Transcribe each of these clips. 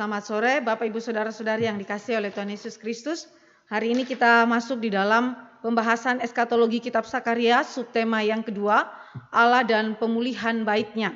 Selamat sore Bapak Ibu Saudara-saudari yang dikasihi oleh Tuhan Yesus Kristus. Hari ini kita masuk di dalam pembahasan eskatologi kitab Sakaria, subtema yang kedua, Allah dan pemulihan baitnya.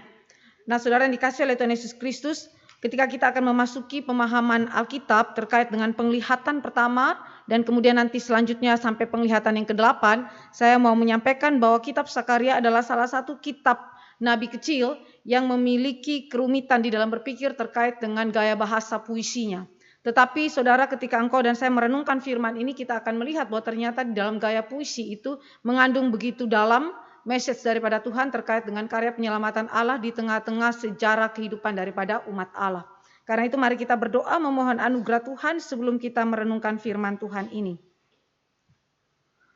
Nah, saudara yang dikasihi oleh Tuhan Yesus Kristus, ketika kita akan memasuki pemahaman Alkitab terkait dengan penglihatan pertama dan kemudian nanti selanjutnya sampai penglihatan yang ke-8, saya mau menyampaikan bahwa kitab Sakaria adalah salah satu kitab nabi kecil yang memiliki kerumitan di dalam berpikir terkait dengan gaya bahasa puisinya. Tetapi saudara, ketika engkau dan saya merenungkan firman ini, kita akan melihat bahwa ternyata di dalam gaya puisi itu mengandung begitu dalam message daripada Tuhan terkait dengan karya penyelamatan Allah di tengah-tengah sejarah kehidupan daripada umat Allah. Karena itu mari kita berdoa memohon anugerah Tuhan sebelum kita merenungkan firman Tuhan ini.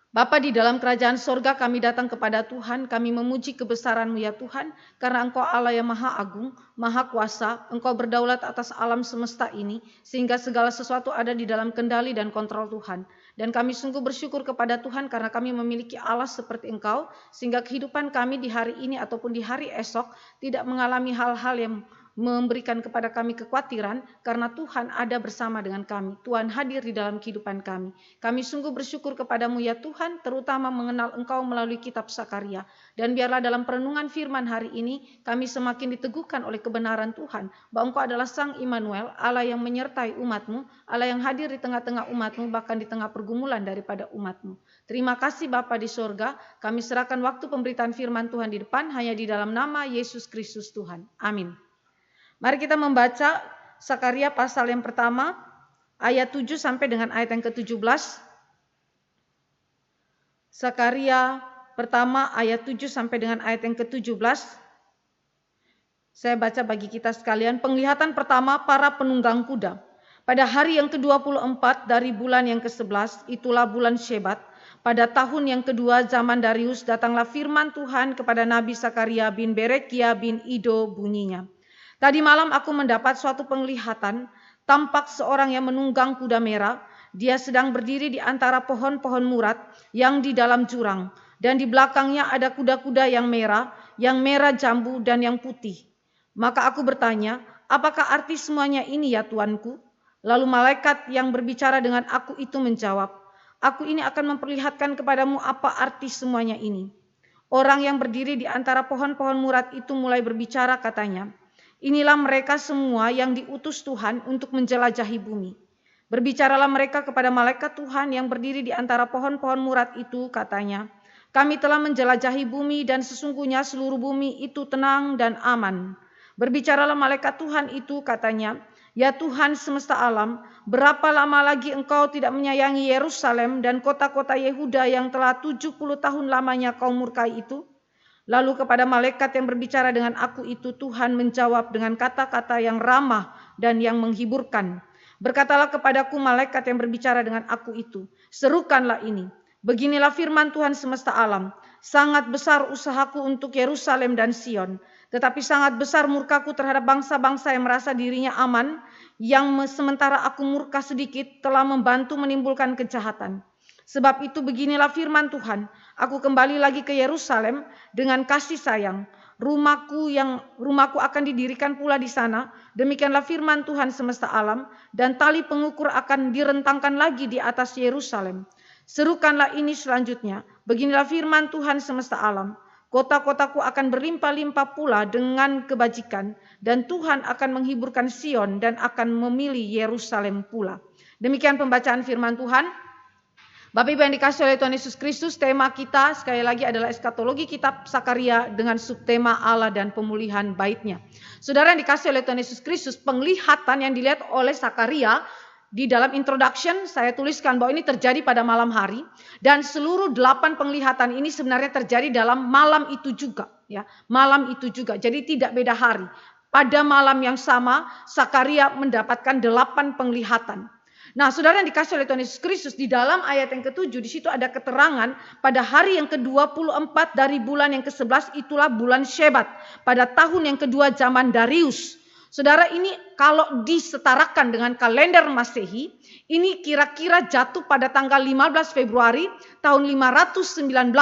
Bapa di dalam kerajaan sorga, kami datang kepada Tuhan, kami memuji kebesaran-Mu ya Tuhan, karena Engkau Allah yang maha agung, maha kuasa, Engkau berdaulat atas alam semesta ini, sehingga segala sesuatu ada di dalam kendali dan kontrol Tuhan. Dan kami sungguh bersyukur kepada Tuhan karena kami memiliki Allah seperti Engkau, sehingga kehidupan kami di hari ini ataupun di hari esok tidak mengalami hal-hal yang memberikan kepada kami kekhawatiran, karena Tuhan ada bersama dengan kami. Tuhan hadir di dalam kehidupan kami. Kami sungguh bersyukur kepadamu ya Tuhan, terutama mengenal Engkau melalui kitab Sakaria. Dan biarlah dalam perenungan firman hari ini, kami semakin diteguhkan oleh kebenaran Tuhan, bahwa Engkau adalah Sang Immanuel, Allah yang menyertai umat-Mu, Allah yang hadir di tengah-tengah umat-Mu, bahkan di tengah pergumulan daripada umat-Mu. Terima kasih Bapa di sorga, kami serahkan waktu pemberitaan firman Tuhan di depan, hanya di dalam nama Yesus Kristus Tuhan. Amin. Mari kita membaca Sakaria pasal yang pertama, ayat 7 sampai dengan ayat yang ke-17. Sakaria pertama ayat 7 sampai dengan ayat yang ke-17. Saya baca bagi kita sekalian. Penglihatan pertama para penunggang kuda. Pada hari yang ke-24 dari bulan yang ke-11, itulah bulan Shebat. Pada tahun yang kedua zaman Darius, datanglah firman Tuhan kepada Nabi Sakaria bin Berekia bin Ido bunyinya. Tadi malam aku mendapat suatu penglihatan, tampak seorang yang menunggang kuda merah. Dia sedang berdiri di antara pohon-pohon murat yang di dalam jurang. Dan di belakangnya ada kuda-kuda yang merah jambu dan yang putih. Maka aku bertanya, apakah arti semuanya ini ya Tuanku? Lalu malaikat yang berbicara dengan aku itu menjawab, aku ini akan memperlihatkan kepadamu apa arti semuanya ini. Orang yang berdiri di antara pohon-pohon murat itu mulai berbicara, katanya, inilah mereka semua yang diutus Tuhan untuk menjelajahi bumi. Berbicaralah mereka kepada malaikat Tuhan yang berdiri di antara pohon-pohon murat itu, katanya, kami telah menjelajahi bumi dan sesungguhnya seluruh bumi itu tenang dan aman. Berbicaralah malaikat Tuhan itu, katanya, ya Tuhan semesta alam, berapa lama lagi Engkau tidak menyayangi Yerusalem dan kota-kota Yehuda yang telah 70 tahun lamanya Kau murkai itu? Lalu kepada malaikat yang berbicara dengan aku itu, Tuhan menjawab dengan kata-kata yang ramah dan yang menghiburkan. Berkatalah kepadaku malaikat yang berbicara dengan aku itu, serukanlah ini. Beginilah firman Tuhan semesta alam, sangat besar usahaku untuk Yerusalem dan Sion, tetapi sangat besar murkaku terhadap bangsa-bangsa yang merasa dirinya aman, yang sementara aku murka sedikit telah membantu menimbulkan kejahatan. Sebab itu beginilah firman Tuhan, aku kembali lagi ke Yerusalem dengan kasih sayang. Rumahku akan didirikan pula di sana. Demikianlah firman Tuhan semesta alam, dan tali pengukur akan direntangkan lagi di atas Yerusalem. Serukanlah ini selanjutnya. Beginilah firman Tuhan semesta alam. Kota-kotaku akan berlimpah-limpah pula dengan kebajikan, dan Tuhan akan menghiburkan Sion dan akan memilih Yerusalem pula. Demikian pembacaan firman Tuhan. Bapak Ibu yang dikasihi oleh Tuhan Yesus Kristus, tema kita sekali lagi adalah eskatologi kitab Sakaria dengan subtema Allah dan pemulihan baitnya. Saudara yang dikasihi oleh Tuhan Yesus Kristus, penglihatan yang dilihat oleh Sakaria di dalam introduction saya tuliskan bahwa ini terjadi pada malam hari, dan seluruh 8 penglihatan ini sebenarnya terjadi dalam malam itu juga, ya, malam itu juga. Jadi tidak beda hari. Pada malam yang sama Sakaria mendapatkan 8 penglihatan. Nah, saudara yang dikasihi oleh Tuhan Yesus Kristus, di dalam ayat yang ke-7 di situ ada keterangan pada hari yang ke-24 dari bulan yang ke-11, itulah bulan Shebat, pada tahun yang kedua zaman Darius. Saudara, ini kalau disetarakan dengan kalender Masehi, ini kira-kira jatuh pada tanggal 15 Februari tahun 519,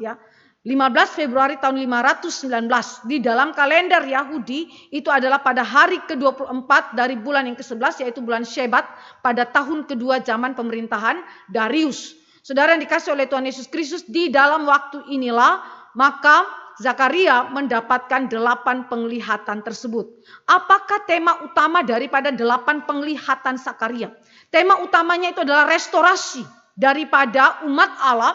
ya. 15 Februari tahun 519 di dalam kalender Yahudi itu adalah pada hari ke-24 dari bulan yang ke-11 yaitu bulan Shebat pada tahun kedua zaman pemerintahan Darius. Saudara yang dikasih oleh Tuhan Yesus Kristus, di dalam waktu inilah maka Zakaria mendapatkan 8 penglihatan tersebut. Apakah tema utama daripada 8 penglihatan Zakaria? Tema utamanya itu adalah restorasi daripada umat Allah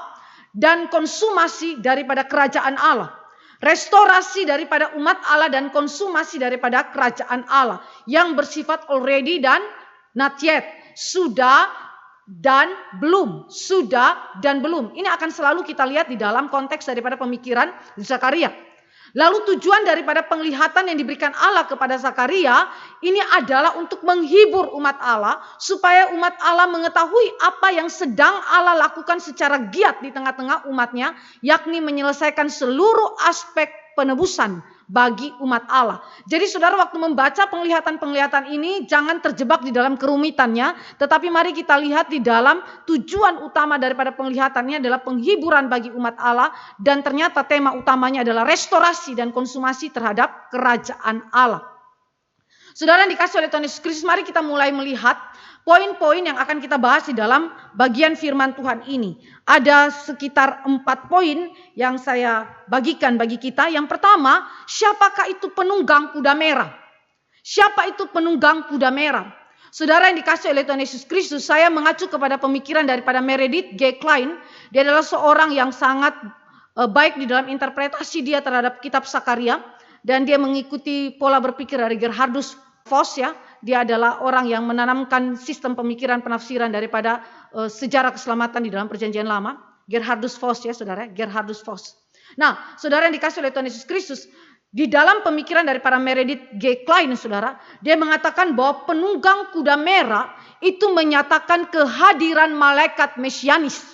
dan konsumasi daripada kerajaan Allah. Restorasi daripada umat Allah dan konsumasi daripada kerajaan Allah yang bersifat already dan not yet, sudah dan belum, sudah dan belum. Ini akan selalu kita lihat di dalam konteks daripada pemikiran Zakaria. Lalu tujuan daripada penglihatan yang diberikan Allah kepada Zakaria ini adalah untuk menghibur umat Allah supaya umat Allah mengetahui apa yang sedang Allah lakukan secara giat di tengah-tengah umatnya, yakni menyelesaikan seluruh aspek penebusan bagi umat Allah. Jadi saudara waktu membaca penglihatan-penglihatan ini jangan terjebak di dalam kerumitannya, tetapi mari kita lihat di dalam tujuan utama daripada penglihatannya adalah penghiburan bagi umat Allah dan ternyata tema utamanya adalah restorasi dan konsumasi terhadap kerajaan Allah. Saudara yang dikasih oleh Tuhan Yesus Kristus, mari kita mulai melihat poin-poin yang akan kita bahas di dalam bagian firman Tuhan ini. Ada sekitar 4 poin yang saya bagikan bagi kita. Yang pertama, siapakah itu penunggang kuda merah? Siapa itu penunggang kuda merah? Saudara yang dikasih oleh Tuhan Yesus Kristus, saya mengacu kepada pemikiran daripada Meredith G. Klein. Dia adalah seorang yang sangat baik di dalam interpretasi dia terhadap kitab Zakaria. Dan dia mengikuti pola berpikir dari Gerhardus Voss ya. Dia adalah orang yang menanamkan sistem pemikiran penafsiran daripada sejarah keselamatan di dalam perjanjian lama. Gerhardus Voss ya saudara, Gerhardus Voss. Nah saudara yang dikasih oleh Tuhan Yesus Kristus, di dalam pemikiran daripada Meredith G. Klein saudara, dia mengatakan bahwa penunggang kuda merah itu menyatakan kehadiran malaikat mesianis.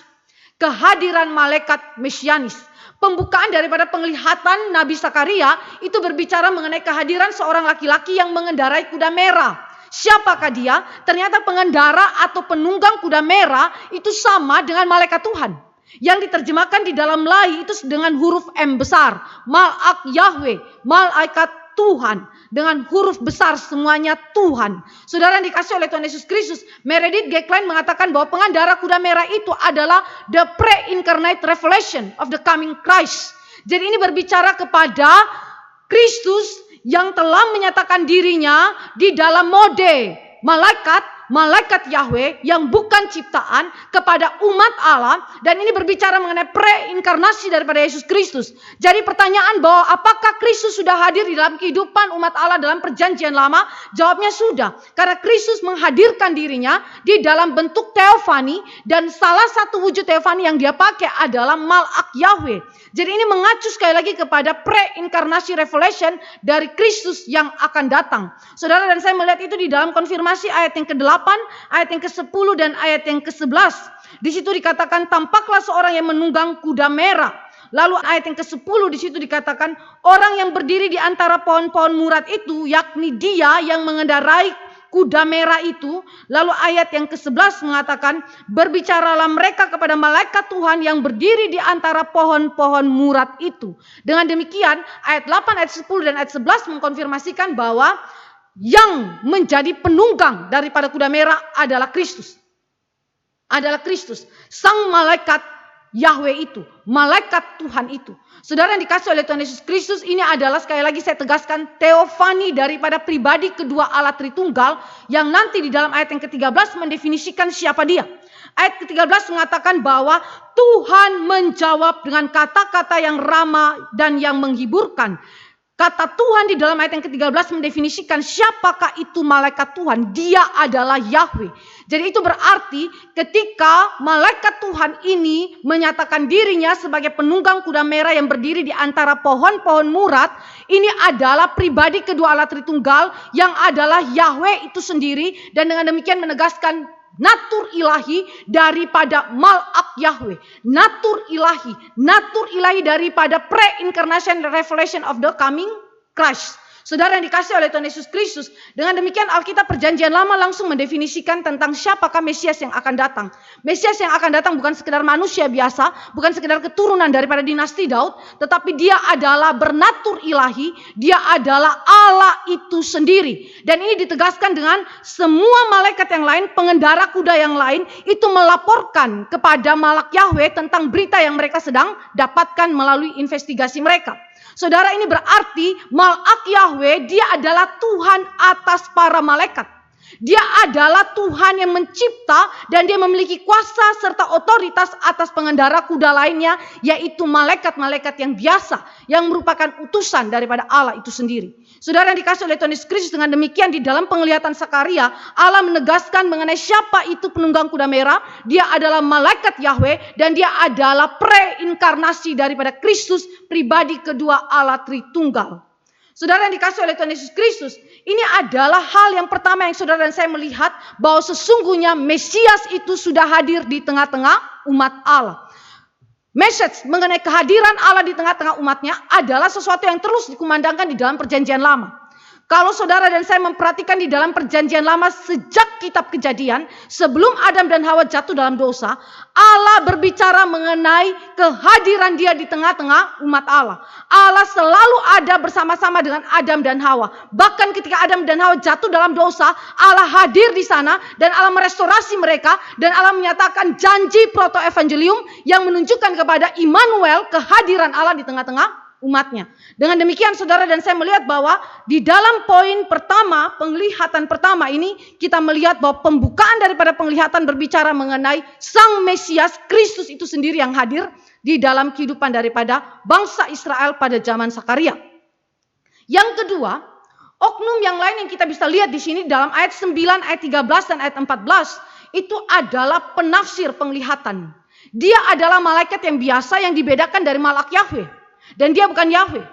Kehadiran malaikat mesianis. Pembukaan daripada penglihatan Nabi Zakaria itu berbicara mengenai kehadiran seorang laki-laki yang mengendarai kuda merah. Siapakah dia? Ternyata pengendara atau penunggang kuda merah itu sama dengan malaikat Tuhan. Yang diterjemahkan di dalam lai itu dengan huruf M besar. Malak Yahweh, malaikat Tuhan. Dengan huruf besar semuanya Tuhan. Saudara yang dikasih oleh Tuhan Yesus Kristus, Meredith G. Klein mengatakan bahwa pengendara kuda merah itu adalah the pre-incarnate revelation of the coming Christ. Jadi ini berbicara kepada Kristus yang telah menyatakan dirinya di dalam mode malaikat Yahweh yang bukan ciptaan kepada umat Allah, dan ini berbicara mengenai preinkarnasi daripada Yesus Kristus. Jadi pertanyaan bahwa apakah Kristus sudah hadir di dalam kehidupan umat Allah dalam perjanjian lama? Jawabnya sudah, karena Kristus menghadirkan dirinya di dalam bentuk teofani, dan salah satu wujud teofani yang dia pakai adalah malak Yahweh. Jadi ini mengacu sekali lagi kepada preinkarnasi revelation dari Kristus yang akan datang. Saudara dan saya melihat itu di dalam konfirmasi ayat yang ke-8, ayat yang ke-10 dan ayat yang ke-11. Di situ dikatakan tampaklah seorang yang menunggang kuda merah. Lalu ayat yang ke-10 di situ dikatakan orang yang berdiri di antara pohon-pohon murad itu, yakni dia yang mengendarai kuda merah itu. Lalu ayat yang ke-11 mengatakan berbicaralah mereka kepada malaikat Tuhan yang berdiri di antara pohon-pohon murad itu. Dengan demikian ayat 8, ayat 10 dan ayat 11 mengkonfirmasikan bahwa yang menjadi penunggang daripada kuda merah adalah Kristus. Adalah Kristus, sang malaikat Yahweh itu, malaikat Tuhan itu. Saudara yang dikasih oleh Tuhan Yesus Kristus, ini adalah sekali lagi saya tegaskan teofani daripada pribadi kedua Allah Tritunggal yang nanti di dalam ayat yang ke-13 mendefinisikan siapa dia. Ayat ke-13 mengatakan bahwa Tuhan menjawab dengan kata-kata yang ramah dan yang menghiburkan. Kata Tuhan di dalam ayat yang ke-13 mendefinisikan siapakah itu malaikat Tuhan. Dia adalah Yahweh. Jadi itu berarti ketika malaikat Tuhan ini menyatakan dirinya sebagai penunggang kuda merah yang berdiri di antara pohon-pohon murad. Ini adalah pribadi kedua Allah Tritunggal yang adalah Yahweh itu sendiri. Dan dengan demikian menegaskan natur ilahi daripada malak Yahweh. Natur ilahi daripada pre-incarnation revelation of the coming Christ. Saudara yang dikasih oleh Tuhan Yesus Kristus, dengan demikian Alkitab Perjanjian Lama langsung mendefinisikan tentang siapakah Mesias yang akan datang. Mesias yang akan datang bukan sekedar manusia biasa, bukan sekedar keturunan daripada dinasti Daud, tetapi dia adalah bernatur ilahi, dia adalah Allah itu sendiri. Dan ini ditegaskan dengan semua malaikat yang lain, pengendara kuda yang lain, itu melaporkan kepada Malak Yahweh tentang berita yang mereka sedang dapatkan melalui investigasi mereka. Saudara, ini berarti Malak Yahweh dia adalah Tuhan atas para malaikat. Dia adalah Tuhan yang mencipta dan dia memiliki kuasa serta otoritas atas pengendara kuda lainnya, yaitu malaikat-malaikat yang biasa yang merupakan utusan daripada Allah itu sendiri. Saudara yang dikasih oleh Tuhan Yesus Kristus, dengan demikian di dalam penglihatan Sakaria Allah menegaskan mengenai siapa itu penunggang kuda merah. Dia adalah malaikat Yahweh dan dia adalah preinkarnasi daripada Kristus, pribadi kedua Allah Tritunggal. Saudara yang dikasih oleh Tuhan Yesus Kristus, ini adalah hal yang pertama yang saudara dan saya melihat bahwa sesungguhnya Mesias itu sudah hadir di tengah-tengah umat Allah. Message mengenai kehadiran Allah di tengah-tengah umatnya adalah sesuatu yang terus dikumandangkan di dalam Perjanjian Lama. Kalau saudara dan saya memperhatikan di dalam Perjanjian Lama sejak kitab Kejadian, sebelum Adam dan Hawa jatuh dalam dosa, Allah berbicara mengenai kehadiran dia di tengah-tengah umat Allah. Allah selalu ada bersama-sama dengan Adam dan Hawa. Bahkan ketika Adam dan Hawa jatuh dalam dosa, Allah hadir di sana dan Allah merestorasi mereka dan Allah menyatakan janji proto-evangelium yang menunjukkan kepada Immanuel kehadiran Allah di tengah-tengah umatnya. Dengan demikian saudara dan saya melihat bahwa di dalam poin pertama, penglihatan pertama ini kita melihat bahwa pembukaan daripada penglihatan berbicara mengenai Sang Mesias Kristus itu sendiri yang hadir di dalam kehidupan daripada bangsa Israel pada zaman Sakaria. Yang kedua, oknum yang lain yang kita bisa lihat di sini dalam ayat 9, ayat 13 dan ayat 14 itu adalah penafsir penglihatan. Dia adalah malaikat yang biasa yang dibedakan dari Malak Yahweh. Dan dia bukan Yahweh.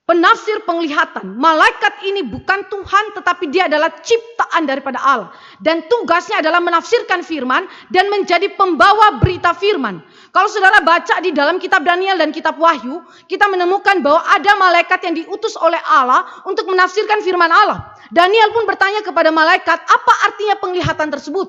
Penafsir penglihatan. Malaikat ini bukan Tuhan, tetapi dia adalah ciptaan daripada Allah. Dan tugasnya adalah menafsirkan firman dan menjadi pembawa berita firman. Kalau saudara baca di dalam kitab Daniel dan kitab Wahyu, kita menemukan bahwa ada malaikat yang diutus oleh Allah untuk menafsirkan firman Allah. Daniel pun bertanya kepada malaikat, apa artinya penglihatan tersebut?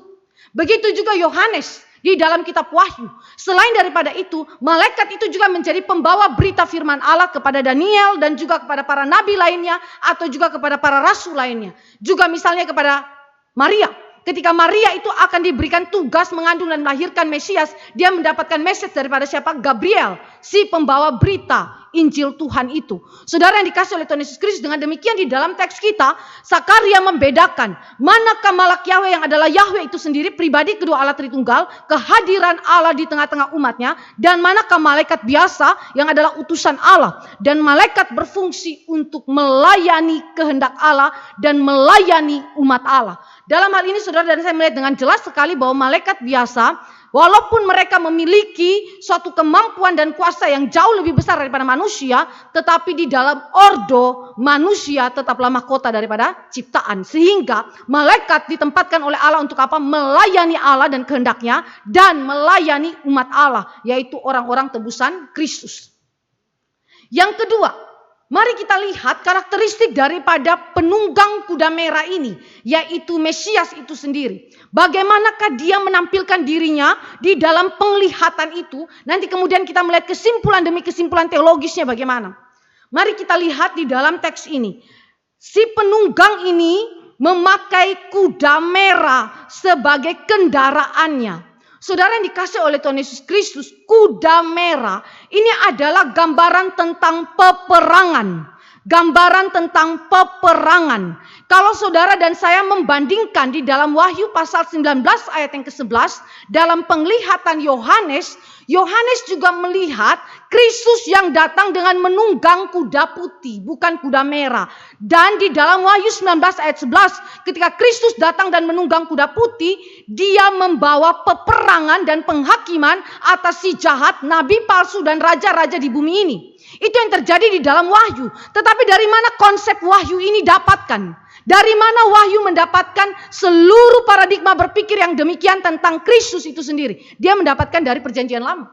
Begitu juga Yohanes di dalam kitab Wahyu. Selain daripada itu, malaikat itu juga menjadi pembawa berita firman Allah kepada Daniel dan juga kepada para nabi lainnya atau juga kepada para rasul lainnya. Juga misalnya kepada Maria. Ketika Maria itu akan diberikan tugas mengandung dan melahirkan Mesias, dia mendapatkan message daripada siapa? Gabriel, si pembawa berita Injil Tuhan itu. Saudara yang dikasih oleh Tuhan Yesus Kristus, dengan demikian di dalam teks kita, Sakaria membedakan manakah Malak Yahweh yang adalah Yahweh itu sendiri, pribadi kedua Allah Tritunggal, kehadiran Allah di tengah-tengah umatnya, dan manakah malaikat biasa yang adalah utusan Allah. Dan malaikat berfungsi untuk melayani kehendak Allah dan melayani umat Allah. Dalam hal ini saudara dan saya melihat dengan jelas sekali bahwa malaikat biasa, walaupun mereka memiliki suatu kemampuan dan kuasa yang jauh lebih besar daripada manusia, tetapi di dalam ordo manusia tetaplah mahkota daripada ciptaan. Sehingga malaikat ditempatkan oleh Allah untuk apa? Melayani Allah dan kehendaknya dan melayani umat Allah, yaitu orang-orang tebusan Kristus. Yang kedua, mari kita lihat karakteristik daripada penunggang kuda merah ini, yaitu Mesias itu sendiri. Bagaimanakah dia menampilkan dirinya di dalam penglihatan itu? Nanti kemudian kita melihat kesimpulan demi kesimpulan teologisnya bagaimana. Mari kita lihat di dalam teks ini. Si penunggang ini memakai kuda merah sebagai kendaraannya. Saudara yang dikasih oleh Tuhan Yesus Kristus, kuda merah ini adalah gambaran tentang peperangan. Gambaran tentang peperangan. Kalau saudara dan saya membandingkan di dalam Wahyu pasal 19 ayat yang ke-11, dalam penglihatan Yohanes juga melihat Kristus yang datang dengan menunggang kuda putih, bukan kuda merah. Dan di dalam Wahyu 19 ayat 11, ketika Kristus datang dan menunggang kuda putih, dia membawa peperangan dan penghakiman atas si jahat, nabi palsu dan raja-raja di bumi ini. Itu yang terjadi di dalam Wahyu. Tetapi dari mana konsep Wahyu ini dapatkan? Dari mana Wahyu mendapatkan seluruh paradigma berpikir yang demikian tentang Kristus itu sendiri? Dia mendapatkan dari Perjanjian Lama.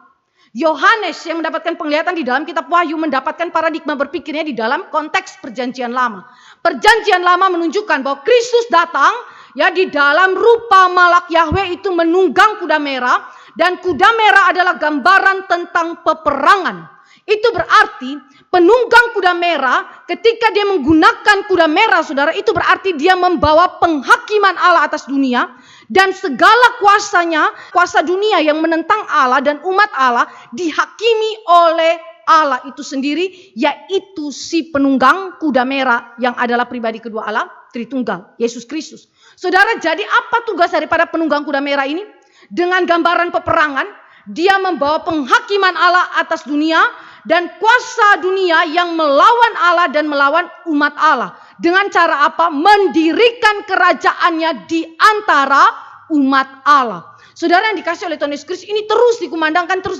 Yohanes yang mendapatkan penglihatan di dalam kitab Wahyu mendapatkan paradigma berpikirnya di dalam konteks perjanjian lama. Perjanjian lama menunjukkan bahwa Kristus datang ya di dalam rupa malak Yahweh itu menunggang kuda merah, dan kuda merah adalah gambaran tentang peperangan. Itu berarti penunggang kuda merah ketika dia menggunakan kuda merah, saudara, itu berarti dia membawa penghakiman Allah atas dunia. Dan segala kuasanya, kuasa dunia yang menentang Allah dan umat Allah dihakimi oleh Allah itu sendiri, yaitu si penunggang kuda merah yang adalah pribadi kedua Allah Tritunggal, Yesus Kristus. Saudara, jadi apa tugas daripada penunggang kuda merah ini? Dengan gambaran peperangan, dia membawa penghakiman Allah atas dunia dan kuasa dunia yang melawan Allah dan melawan umat Allah. Dengan cara apa? Mendirikan kerajaannya di antara umat Allah. Saudara yang dikasih oleh Tuhan Yesus Kristus, ini terus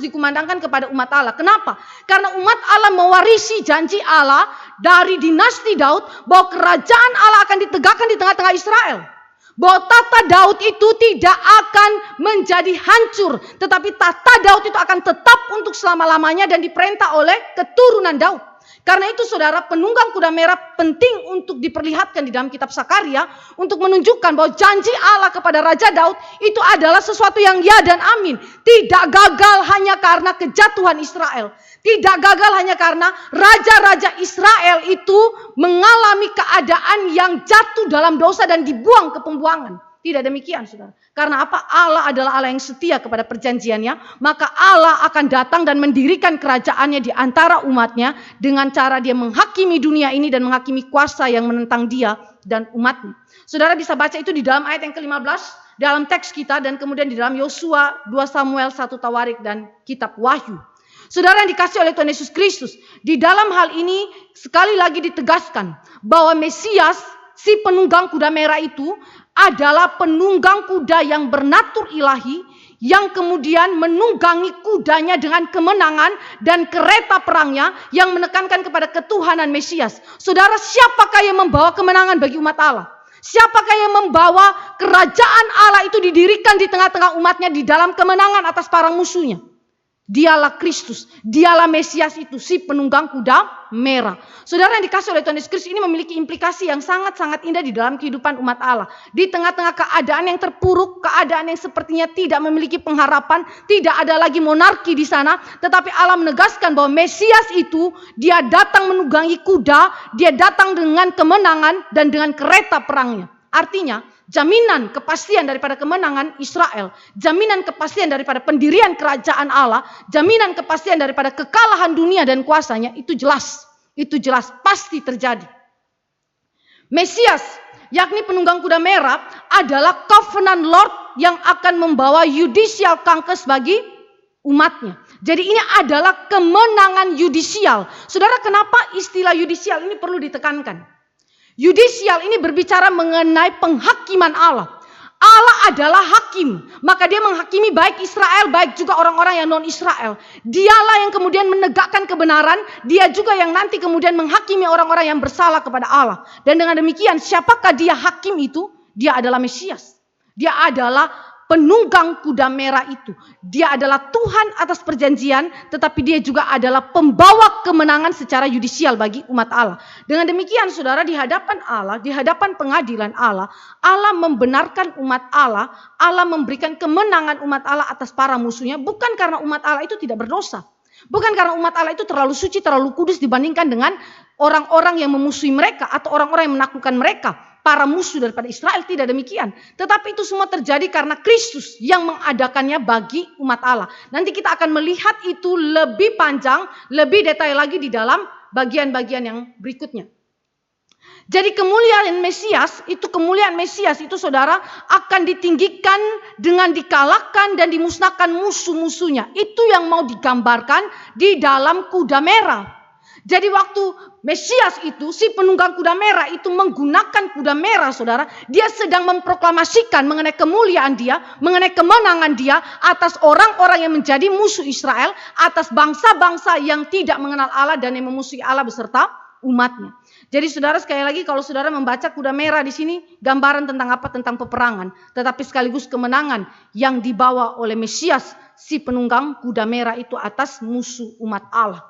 dikumandangkan kepada umat Allah. Kenapa? Karena umat Allah mewarisi janji Allah dari dinasti Daud bahwa kerajaan Allah akan ditegakkan di tengah-tengah Israel. Bahwa tata Daud itu tidak akan menjadi hancur, tetapi tata Daud itu akan tetap untuk selama-lamanya dan diperintah oleh keturunan Daud. Karena itu saudara, penunggang kuda merah penting untuk diperlihatkan di dalam kitab Sakaria untuk menunjukkan bahwa janji Allah kepada Raja Daud itu adalah sesuatu yang ya dan amin. Tidak gagal hanya karena kejatuhan Israel. Tidak gagal hanya karena raja-raja Israel itu mengalami keadaan yang jatuh dalam dosa dan dibuang ke pembuangan. Tidak demikian, saudara. Karena apa? Allah adalah Allah yang setia kepada perjanjiannya. Maka Allah akan datang dan mendirikan kerajaannya di antara umatnya dengan cara dia menghakimi dunia ini dan menghakimi kuasa yang menentang dia dan umatnya. Saudara bisa baca itu di dalam ayat yang ke-15 dalam teks kita, dan kemudian di dalam Yosua, 2 Samuel, 1 Tawarik, dan kitab Wahyu. Saudara yang dikasih oleh Tuhan Yesus Kristus, di dalam hal ini sekali lagi ditegaskan bahwa Mesias, si penunggang kuda merah itu adalah penunggang kuda yang bernatur ilahi, yang kemudian menunggangi kudanya dengan kemenangan dan kereta perangnya yang menekankan kepada ketuhanan Mesias. Saudara, siapakah yang membawa kemenangan bagi umat Allah? Siapakah yang membawa kerajaan Allah itu didirikan di tengah-tengah umatnya di dalam kemenangan atas para musuhnya? Dialah Kristus, dialah Mesias itu, si penunggang kuda merah. Saudara yang dikasih oleh Tuhan Yesus Kristus, ini memiliki implikasi yang sangat-sangat indah di dalam kehidupan umat Allah. Di tengah-tengah keadaan yang terpuruk, keadaan yang sepertinya tidak memiliki pengharapan, tidak ada lagi monarki di sana, tetapi Allah menegaskan bahwa Mesias itu, dia datang menunggangi kuda, dia datang dengan kemenangan dan dengan kereta perangnya. Artinya, jaminan kepastian daripada kemenangan Israel, jaminan kepastian daripada pendirian kerajaan Allah, jaminan kepastian daripada kekalahan dunia dan kuasanya, itu jelas pasti terjadi. Mesias, yakni penunggang kuda merah, adalah covenant Lord yang akan membawa judicial conquest bagi umatnya. Jadi ini adalah kemenangan yudisial. Saudara, kenapa istilah yudisial ini perlu ditekankan? Yudisial ini berbicara mengenai penghakiman Allah. Allah adalah hakim, maka dia menghakimi baik Israel, baik juga orang-orang yang non-Israel. Dialah yang kemudian menegakkan kebenaran, dia juga yang nanti kemudian menghakimi orang-orang yang bersalah kepada Allah. Dan dengan demikian, siapakah dia hakim itu? Dia adalah Mesias. Dia adalah penunggang kuda merah itu. Dia adalah Tuhan atas perjanjian, tetapi dia juga adalah pembawa kemenangan secara yudisial bagi umat Allah. Dengan demikian, saudara, di hadapan Allah, di hadapan pengadilan Allah, Allah membenarkan umat Allah, Allah memberikan kemenangan umat Allah atas para musuhnya, bukan karena umat Allah itu tidak berdosa. Bukan karena umat Allah itu terlalu suci, terlalu kudus dibandingkan dengan orang-orang yang memusuhi mereka atau orang-orang yang menaklukkan mereka. Para musuh daripada Israel, tidak demikian. Tetapi itu semua terjadi karena Kristus yang mengadakannya bagi umat Allah. Nanti kita akan melihat itu lebih panjang, lebih detail lagi di dalam bagian-bagian yang berikutnya. Jadi kemuliaan Mesias itu saudara akan ditinggikan dengan dikalahkan dan dimusnahkan musuh-musuhnya. Itu yang mau digambarkan di dalam kuda merah. Jadi waktu Mesias itu, si penunggang kuda merah itu menggunakan kuda merah, saudara, dia sedang memproklamasikan mengenai kemuliaan dia, mengenai kemenangan dia atas orang-orang yang menjadi musuh Israel, atas bangsa-bangsa yang tidak mengenal Allah dan yang memusuhi Allah beserta umatnya. Jadi saudara, sekali lagi kalau saudara membaca kuda merah di sini, gambaran tentang apa? Tentang peperangan, tetapi sekaligus kemenangan yang dibawa oleh Mesias si penunggang kuda merah itu atas musuh umat Allah.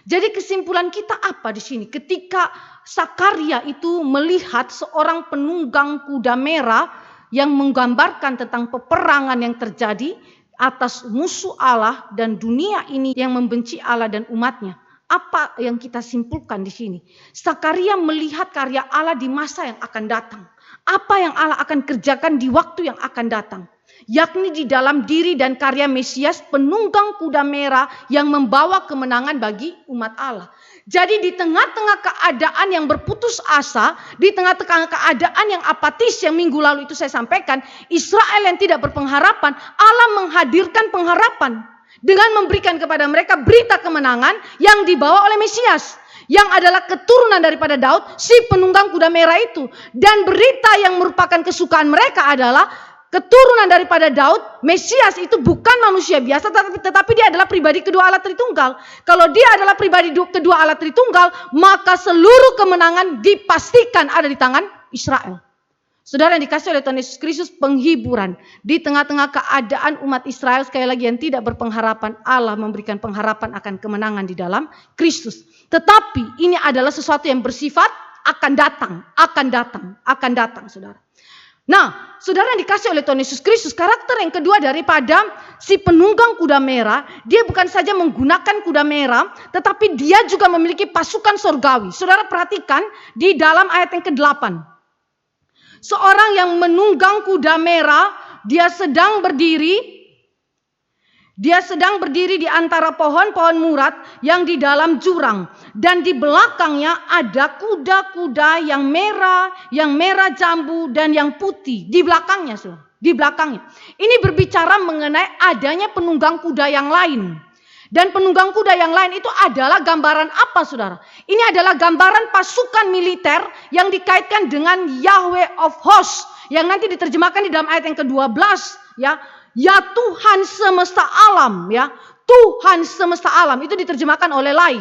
Jadi kesimpulan kita apa di sini? Ketika Sakaria itu melihat seorang penunggang kuda merah yang menggambarkan tentang peperangan yang terjadi atas musuh Allah dan dunia ini yang membenci Allah dan umatnya. Apa yang kita simpulkan di sini? Sakaria melihat karya Allah di masa yang akan datang. Apa yang Allah akan kerjakan di waktu yang akan datang. Yakni di dalam diri dan karya Mesias penunggang kuda merah yang membawa kemenangan bagi umat Allah. Jadi di tengah-tengah keadaan yang berputus asa, di tengah-tengah keadaan yang apatis yang minggu lalu itu saya sampaikan, Israel yang tidak berpengharapan, Allah menghadirkan pengharapan dengan memberikan kepada mereka berita kemenangan yang dibawa oleh Mesias, yang adalah keturunan daripada Daud, si penunggang kuda merah itu. Dan berita yang merupakan kesukaan mereka adalah keturunan daripada Daud, Mesias itu bukan manusia biasa, tetapi dia adalah pribadi kedua Allah Tritunggal. Kalau dia adalah pribadi kedua Allah Tritunggal, maka seluruh kemenangan dipastikan ada di tangan Israel. Saudara yang dikasih oleh Tuhan Yesus Kristus, penghiburan di tengah-tengah keadaan umat Israel sekali lagi yang tidak berpengharapan, Allah memberikan pengharapan akan kemenangan di dalam Kristus. Tetapi ini adalah sesuatu yang bersifat akan datang, saudara. Nah, saudara yang dikasih oleh Tuhan Yesus Kristus, karakter yang kedua daripada si penunggang kuda merah, dia bukan saja menggunakan kuda merah, tetapi dia juga memiliki pasukan sorgawi. Saudara perhatikan di dalam ayat yang ke-8. Seorang yang menunggang kuda merah, dia sedang berdiri di antara pohon-pohon murat yang di dalam jurang. Dan di belakangnya ada kuda-kuda yang merah jambu dan yang putih. Di belakangnya. Ini berbicara mengenai adanya penunggang kuda yang lain. Dan penunggang kuda yang lain itu adalah gambaran apa, saudara? Ini adalah gambaran pasukan militer yang dikaitkan dengan Yahweh of Hosts. Yang nanti diterjemahkan di dalam ayat yang ke-12. Ya Tuhan semesta alam, ya Tuhan semesta alam, itu diterjemahkan oleh Lai.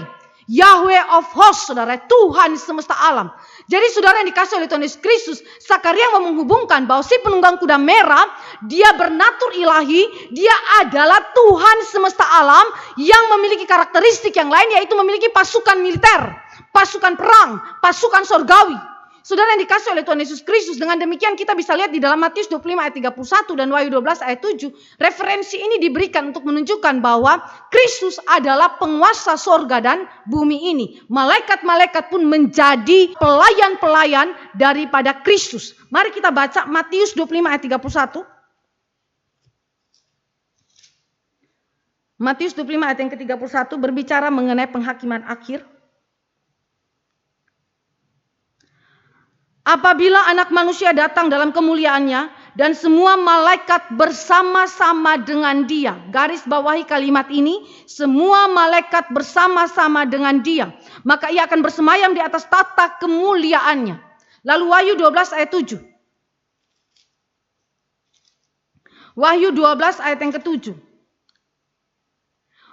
Yahweh of Hosts, saudara, Tuhan semesta alam. Jadi saudara yang dikasih oleh Tuhan Yesus Kristus, Sakaria mau menghubungkan bahwa si penunggang kuda merah, dia bernatur ilahi, dia adalah Tuhan semesta alam yang memiliki karakteristik yang lain, yaitu memiliki pasukan militer, pasukan perang, pasukan sorgawi. Saudara yang dikasih oleh Tuhan Yesus Kristus, dengan demikian kita bisa lihat di dalam Matius 25 ayat 31 dan Wahyu 12 ayat 7. Referensi ini diberikan untuk menunjukkan bahwa Kristus adalah penguasa sorga dan bumi ini. Malaikat-malaikat pun menjadi pelayan-pelayan daripada Kristus. Mari kita baca Matius 25 ayat 31. Matius 25 ayat yang ke-31 berbicara mengenai penghakiman akhir. Apabila anak manusia datang dalam kemuliaannya dan semua malaikat bersama-sama dengan dia. Garis bawahi kalimat ini, semua malaikat bersama-sama dengan dia. Maka ia akan bersemayam di atas tata kemuliaannya. Lalu Wahyu 12 ayat 7. Wahyu 12 ayat yang ke-7.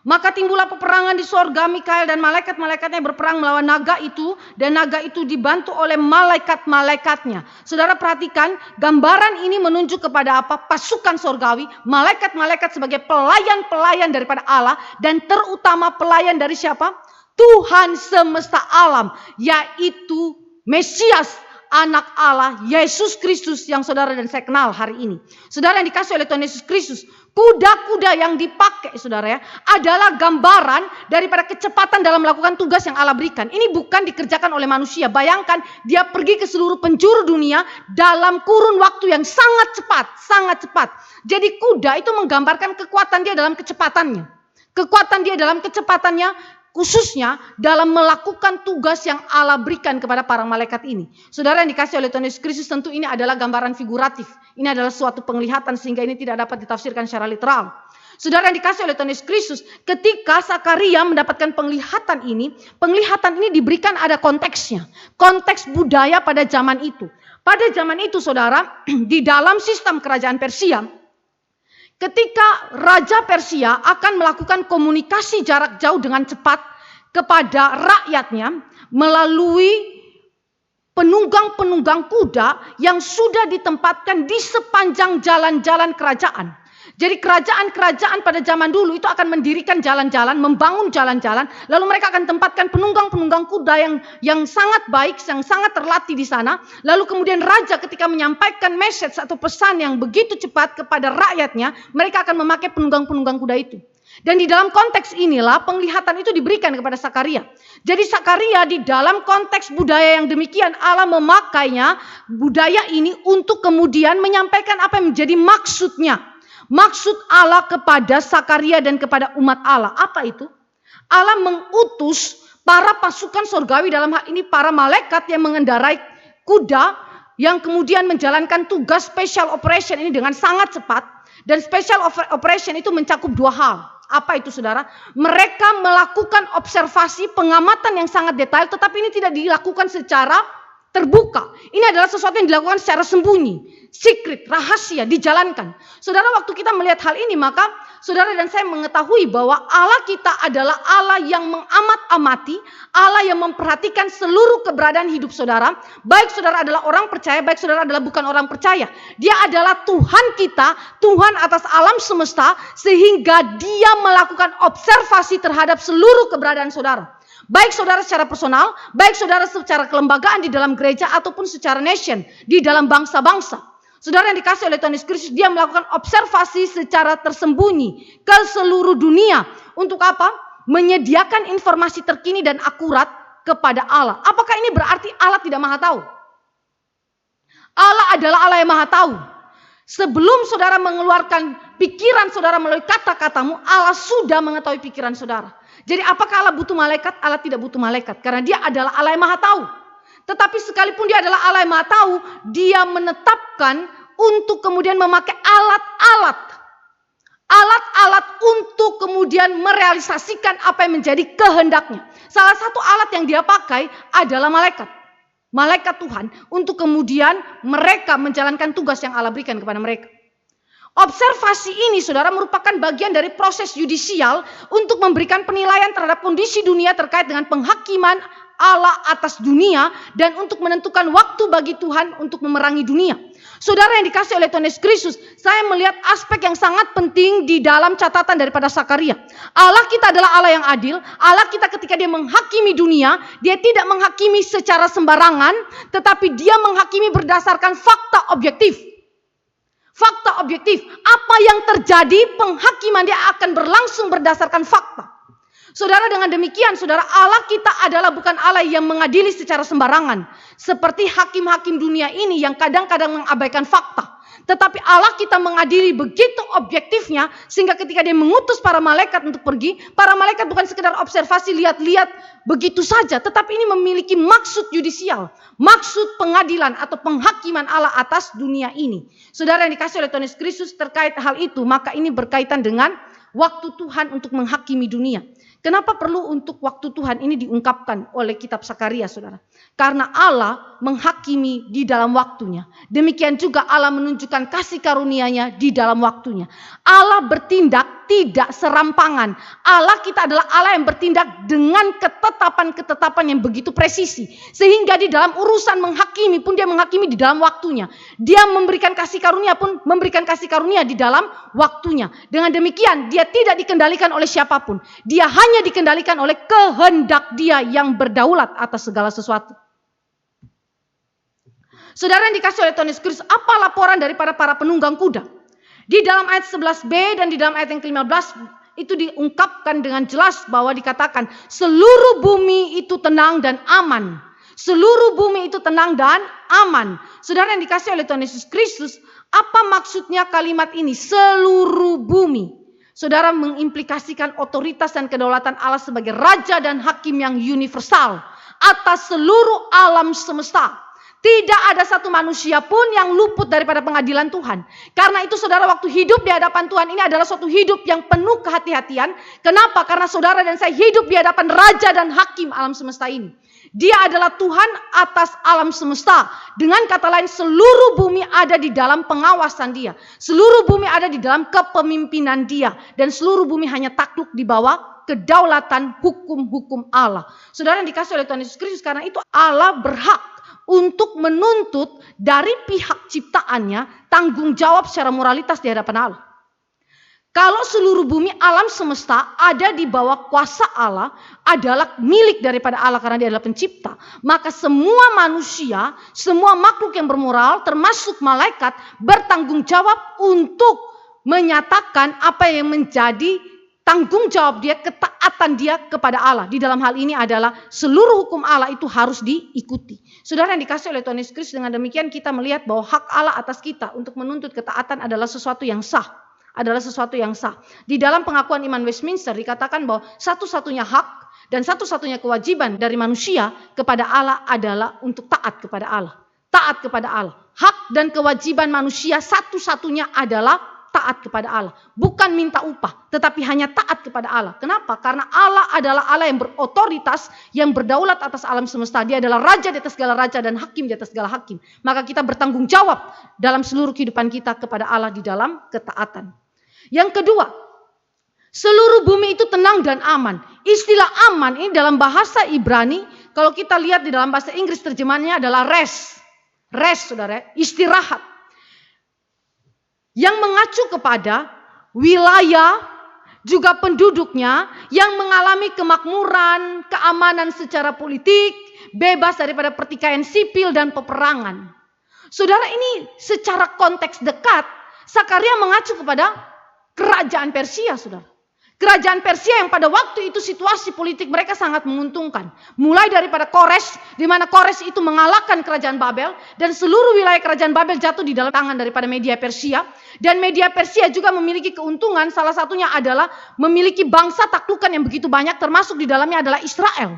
Maka timbullah peperangan di sorga, Mikael dan malaikat-malaikatnya berperang melawan naga itu, dan naga itu dibantu oleh malaikat-malaikatnya. Saudara perhatikan, gambaran ini menunjuk kepada apa? Pasukan sorgawi, malaikat-malaikat sebagai pelayan-pelayan daripada Allah, dan terutama pelayan dari siapa? Tuhan semesta alam, yaitu Mesias, anak Allah, Yesus Kristus yang saudara dan saya kenal hari ini. Saudara yang dikasih oleh Tuhan Yesus Kristus, kuda-kuda yang dipakai, saudara ya, adalah gambaran daripada kecepatan dalam melakukan tugas yang Allah berikan. Ini bukan dikerjakan oleh manusia. Bayangkan dia pergi ke seluruh penjuru dunia dalam kurun waktu yang sangat cepat. Jadi kuda itu menggambarkan kekuatan dia dalam kecepatannya. Kekuatan dia dalam kecepatannya, khususnya dalam melakukan tugas yang Allah berikan kepada para malaikat ini. Saudara yang dikasih oleh Tuhan Yesus Kristus, tentu ini adalah gambaran figuratif. Ini adalah suatu penglihatan sehingga ini tidak dapat ditafsirkan secara literal. Saudara yang dikasih oleh Tuhan Yesus Kristus, ketika Sakaria mendapatkan penglihatan ini diberikan ada konteksnya. Konteks budaya pada zaman itu. Pada zaman itu, saudara, di dalam sistem kerajaan Persia, ketika Raja Persia akan melakukan komunikasi jarak jauh dengan cepat kepada rakyatnya melalui penunggang-penunggang kuda yang sudah ditempatkan di sepanjang jalan-jalan kerajaan. Jadi kerajaan-kerajaan pada zaman dulu itu akan mendirikan jalan-jalan, membangun jalan-jalan, lalu mereka akan tempatkan penunggang-penunggang kuda yang sangat baik, yang sangat terlatih di sana. Lalu kemudian raja ketika menyampaikan message atau pesan yang begitu cepat kepada rakyatnya, mereka akan memakai penunggang-penunggang kuda itu. Dan di dalam konteks inilah penglihatan itu diberikan kepada Sakaria. Jadi Sakaria di dalam konteks budaya yang demikian, Allah memakainya budaya ini untuk kemudian menyampaikan apa yang menjadi maksudnya. Maksud Allah kepada Sakaria dan kepada umat Allah. Apa itu? Allah mengutus para pasukan surgawi, dalam hal ini para malaikat yang mengendarai kuda, yang kemudian menjalankan tugas special operation ini dengan sangat cepat. Dan special operation itu mencakup dua hal. Apa itu saudara? Mereka melakukan observasi pengamatan yang sangat detail, tetapi ini tidak dilakukan secara terbuka. Ini adalah sesuatu yang dilakukan secara sembunyi, secret, rahasia, dijalankan. Saudara, waktu kita melihat hal ini, maka saudara dan saya mengetahui bahwa Allah kita adalah Allah yang mengamat-amati, Allah yang memperhatikan seluruh keberadaan hidup saudara. Baik saudara adalah orang percaya, baik saudara adalah bukan orang percaya. Dia adalah Tuhan kita, Tuhan atas alam semesta, sehingga Dia melakukan observasi terhadap seluruh keberadaan saudara. Baik saudara secara personal, baik saudara secara kelembagaan di dalam gereja, ataupun secara nation, di dalam bangsa-bangsa. Saudara yang dikasih oleh Tuhan Yesus Kristus, Dia melakukan observasi secara tersembunyi ke seluruh dunia. Untuk apa? Menyediakan informasi terkini dan akurat kepada Allah. Apakah ini berarti Allah tidak maha tahu? Allah adalah Allah yang maha tahu. Sebelum saudara mengeluarkan pikiran saudara melalui kata-katamu, Allah sudah mengetahui pikiran saudara. Jadi apakah Allah butuh malaikat? Allah tidak butuh malaikat, karena Dia adalah Allah yang maha tahu. Tetapi sekalipun Dia adalah Allah yang maha tahu, Dia menetapkan untuk kemudian memakai alat-alat untuk kemudian merealisasikan apa yang menjadi kehendaknya. Salah satu alat yang Dia pakai adalah malaikat Tuhan, untuk kemudian mereka menjalankan tugas yang Allah berikan kepada mereka. Observasi ini saudara merupakan bagian dari proses yudisial untuk memberikan penilaian terhadap kondisi dunia terkait dengan penghakiman Allah atas dunia, dan untuk menentukan waktu bagi Tuhan untuk memerangi dunia. Saudara yang dikasih oleh Tuhan Yesus Kristus, saya melihat aspek yang sangat penting di dalam catatan daripada Sakaria. Allah kita adalah Allah yang adil. Allah kita ketika Dia menghakimi dunia, Dia tidak menghakimi secara sembarangan, tetapi Dia menghakimi berdasarkan fakta objektif. Fakta objektif. Apa yang terjadi, penghakiman Dia akan berlangsung berdasarkan fakta. Saudara, dengan demikian, saudara, Allah kita adalah bukan Allah yang mengadili secara sembarangan. Seperti hakim-hakim dunia ini yang kadang-kadang mengabaikan fakta. Tetapi Allah kita mengadili begitu objektifnya, sehingga ketika Dia mengutus para malaikat untuk pergi, para malaikat bukan sekedar observasi, lihat-lihat begitu saja. Tetapi ini memiliki maksud yudisial, maksud pengadilan atau penghakiman Allah atas dunia ini. Saudara yang dikasih oleh Tuhan Yesus Kristus, terkait hal itu, maka ini berkaitan dengan waktu Tuhan untuk menghakimi dunia. Kenapa perlu untuk waktu Tuhan ini diungkapkan oleh kitab Sakaria, saudara? Karena Allah menghakimi di dalam waktunya. Demikian juga Allah menunjukkan kasih karunia-Nya di dalam waktunya. Allah bertindak tidak serampangan. Allah kita adalah Allah yang bertindak dengan ketetapan-ketetapan yang begitu presisi. Sehingga di dalam urusan menghakimi pun Dia menghakimi di dalam waktunya. Dia memberikan kasih karunia pun memberikan kasih karunia di dalam waktunya. Dengan demikian Dia tidak dikendalikan oleh siapapun. Dia hanya dikendalikan oleh kehendak Dia yang berdaulat atas segala sesuatu. Saudara yang dikasih oleh Tuhan Yesus Kristus, apa laporan daripada para penunggang kuda? Di dalam ayat 11b dan di dalam ayat yang ke-15 itu diungkapkan dengan jelas bahwa dikatakan seluruh bumi itu tenang dan aman. Seluruh bumi itu tenang dan aman. Saudara yang dikasih oleh Tuhan Yesus Kristus, apa maksudnya kalimat ini? Seluruh bumi. Saudara, mengimplikasikan otoritas dan kedaulatan Allah sebagai raja dan hakim yang universal atas seluruh alam semesta. Tidak ada satu manusia pun yang luput daripada pengadilan Tuhan. Karena itu saudara, waktu hidup di hadapan Tuhan ini adalah suatu hidup yang penuh kehati-hatian. Kenapa? Karena saudara dan saya hidup di hadapan raja dan hakim alam semesta ini. Dia adalah Tuhan atas alam semesta. Dengan kata lain, seluruh bumi ada di dalam pengawasan Dia. Seluruh bumi ada di dalam kepemimpinan Dia. Dan seluruh bumi hanya takluk di bawah kedaulatan hukum-hukum Allah. Saudara yang dikasih oleh Tuhan Yesus Kristus, karena itu Allah berhak untuk menuntut dari pihak ciptaannya tanggung jawab secara moralitas di hadapan Allah. Kalau seluruh bumi alam semesta ada di bawah kuasa Allah, adalah milik daripada Allah karena dia adalah pencipta, maka semua manusia, semua makhluk yang bermoral termasuk malaikat bertanggung jawab untuk menyatakan apa yang menjadi tanggung jawab dia, ketaatan dia kepada Allah. Di dalam hal ini adalah seluruh hukum Allah itu harus diikuti. Saudara yang dikasih oleh Tuhan Yesus Kristus, dengan demikian kita melihat bahwa hak Allah atas kita untuk menuntut ketaatan adalah sesuatu yang sah. Di dalam pengakuan iman Westminster dikatakan bahwa satu-satunya hak dan satu-satunya kewajiban dari manusia kepada Allah adalah untuk taat kepada Allah. Taat kepada Allah. Hak dan kewajiban manusia satu-satunya adalah taat kepada Allah. Bukan minta upah, tetapi hanya taat kepada Allah. Kenapa? Karena Allah adalah Allah yang berotoritas, yang berdaulat atas alam semesta. Dia adalah raja di atas segala raja dan hakim di atas segala hakim. Maka kita bertanggung jawab dalam seluruh kehidupan kita kepada Allah di dalam ketaatan. Yang kedua, seluruh bumi itu tenang dan aman. Istilah aman ini dalam bahasa Ibrani, kalau kita lihat di dalam bahasa Inggris terjemahannya adalah rest. Rest, saudara, istirahat. Yang mengacu kepada wilayah juga penduduknya yang mengalami kemakmuran, keamanan secara politik, bebas daripada pertikaian sipil dan peperangan. Saudara, ini secara konteks dekat, Sakaria mengacu kepada kerajaan Persia, saudara. Kerajaan Persia yang pada waktu itu situasi politik mereka sangat menguntungkan. Mulai daripada Kores, di mana Kores itu mengalahkan kerajaan Babel, dan seluruh wilayah kerajaan Babel jatuh di dalam tangan daripada media Persia. Dan media Persia juga memiliki keuntungan, salah satunya adalah memiliki bangsa taklukan yang begitu banyak, termasuk di dalamnya adalah Israel.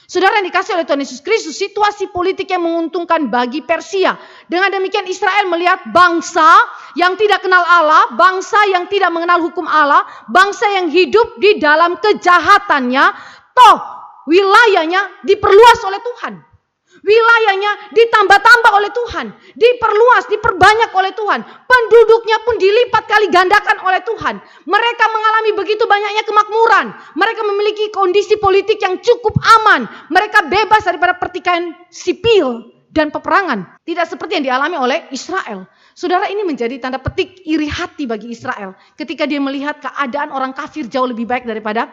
Saudara yang dikasih oleh Tuhan Yesus Kristus, situasi politik yang menguntungkan bagi Persia. Dengan demikian Israel melihat bangsa yang tidak kenal Allah, bangsa yang tidak mengenal hukum Allah, bangsa yang hidup di dalam kejahatannya, toh wilayahnya diperluas oleh Tuhan. Wilayahnya ditambah-tambah oleh Tuhan, diperluas, diperbanyak oleh Tuhan. Penduduknya pun dilipat kali gandakan oleh Tuhan. Mereka mengalami begitu banyaknya kemakmuran. Mereka memiliki kondisi politik yang cukup aman. Mereka bebas daripada pertikaian sipil dan peperangan. Tidak seperti yang dialami oleh Israel. Saudara, ini menjadi tanda petik iri hati bagi Israel ketika dia melihat keadaan orang kafir jauh lebih baik daripada